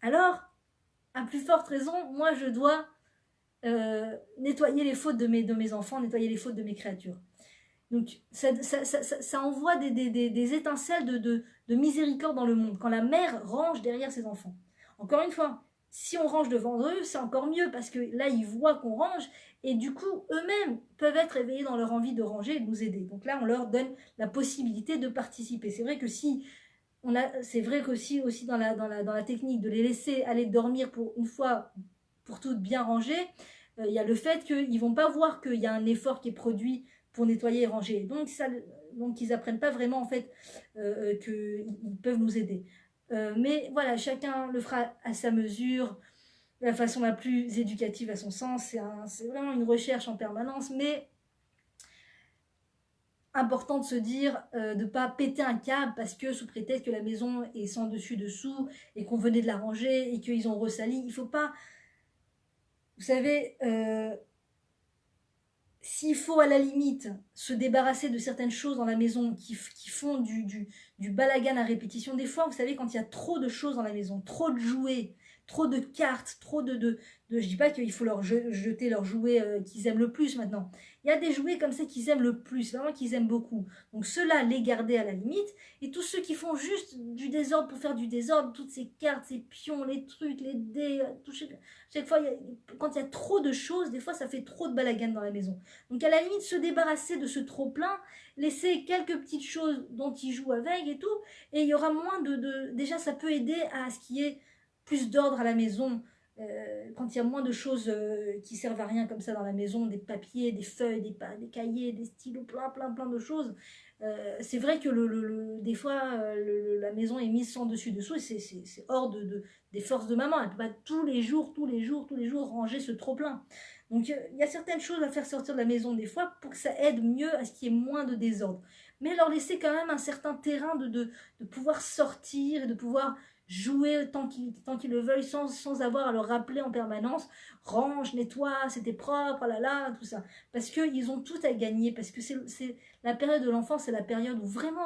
alors, à plus forte raison, moi, je dois nettoyer les fautes de mes enfants, nettoyer les fautes de mes créatures. Donc ça envoie des étincelles de miséricorde dans le monde, quand la mère range derrière ses enfants. Encore une fois, si on range devant eux, c'est encore mieux, parce que là, ils voient qu'on range, et du coup, eux-mêmes peuvent être éveillés dans leur envie de ranger et de nous aider. Donc là, on leur donne la possibilité de participer. C'est vrai que c'est vrai qu'aussi aussi dans la technique de les laisser aller dormir pour une fois pour toutes bien rangées, il y a le fait qu'ils ne vont pas voir qu'il y a un effort qui est produit pour nettoyer et ranger. Donc ils n'apprennent pas vraiment en fait qu'ils peuvent nous aider. Mais voilà, chacun le fera à sa mesure, de la façon la plus éducative à son sens. C'est vraiment une recherche en permanence, mais important de se dire de ne pas péter un câble parce que sous prétexte que la maison est sans dessus-dessous et qu'on venait de la ranger et qu'ils ont ressali. Il ne faut pas... Vous savez, s'il faut à la limite se débarrasser de certaines choses dans la maison qui font du balagan à répétition, des fois, vous savez, quand il y a trop de choses dans la maison, trop de jouets, trop de cartes, trop je dis pas qu'il faut leur jeter leurs jouets qu'ils aiment le plus maintenant. Il y a des jouets comme ça qu'ils aiment le plus, vraiment qu'ils aiment beaucoup. Donc ceux-là, les garder à la limite. Et tous ceux qui font juste du désordre pour faire du désordre, toutes ces cartes, ces pions, les trucs, les dés, chaque fois, quand il y a trop de choses, des fois ça fait trop de balagan dans la maison. Donc à la limite, se débarrasser de ce trop-plein, laisser quelques petites choses dont ils jouent avec et tout, et il y aura moins déjà ça peut aider à ce qu'il y ait plus d'ordre à la maison, quand il y a moins de choses qui servent à rien comme ça dans la maison, des papiers, des feuilles, des cahiers, des stylos, plein de choses. C'est vrai que des fois la maison est mise sans dessus-dessous et c'est hors des forces de maman. Elle ne peut pas tous les jours ranger ce trop-plein. Donc il y a certaines choses à faire sortir de la maison des fois pour que ça aide mieux à ce qu'il y ait moins de désordre. Mais leur laisser quand même un certain terrain de pouvoir sortir et de pouvoir jouer tant qu'ils le veulent sans avoir à leur rappeler en permanence range, nettoie, c'était propre, là là, tout ça. Parce qu'ils ont tout à gagner, parce que c'est la période de l'enfance, c'est la période où vraiment,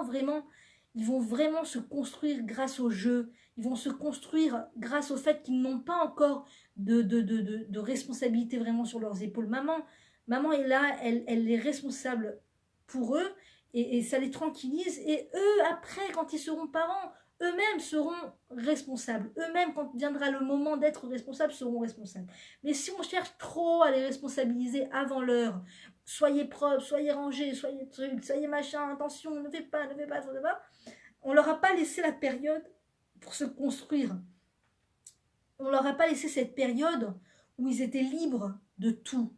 ils vont vraiment se construire grâce au jeu, ils vont se construire grâce au fait qu'ils n'ont pas encore de responsabilité vraiment sur leurs épaules. Maman est là, elle est responsable pour eux, et ça les tranquillise, et eux, après, quand ils seront parents, eux-mêmes seront responsables. Eux-mêmes, quand viendra le moment d'être responsables, seront responsables. Mais si on cherche trop à les responsabiliser avant l'heure, soyez propres, soyez rangés, soyez trucs, soyez machin, attention, ne faites pas, on leur a pas laissé la période pour se construire. On leur a pas laissé cette période où ils étaient libres de tout.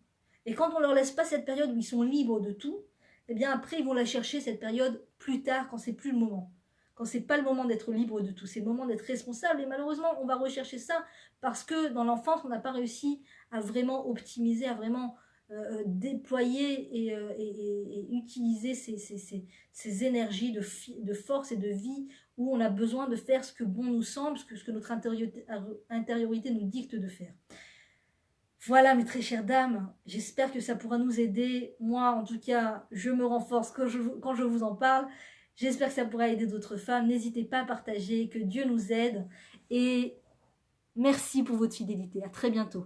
Et quand on leur laisse pas cette période où ils sont libres de tout, eh bien après ils vont la chercher cette période plus tard quand c'est plus le moment. quand c'est pas le moment d'être libre de tout, c'est le moment d'être responsable. Et malheureusement, on va rechercher ça parce que dans l'enfance, on n'a pas réussi à vraiment optimiser, à vraiment déployer et utiliser ces énergies de force et de vie où on a besoin de faire ce que bon nous semble, ce que notre intériorité nous dicte de faire. Voilà mes très chères dames, j'espère que ça pourra nous aider. Moi, en tout cas, je me renforce quand je vous en parle. J'espère que ça pourra aider d'autres femmes. N'hésitez pas à partager, que Dieu nous aide. Et merci pour votre fidélité. À très bientôt.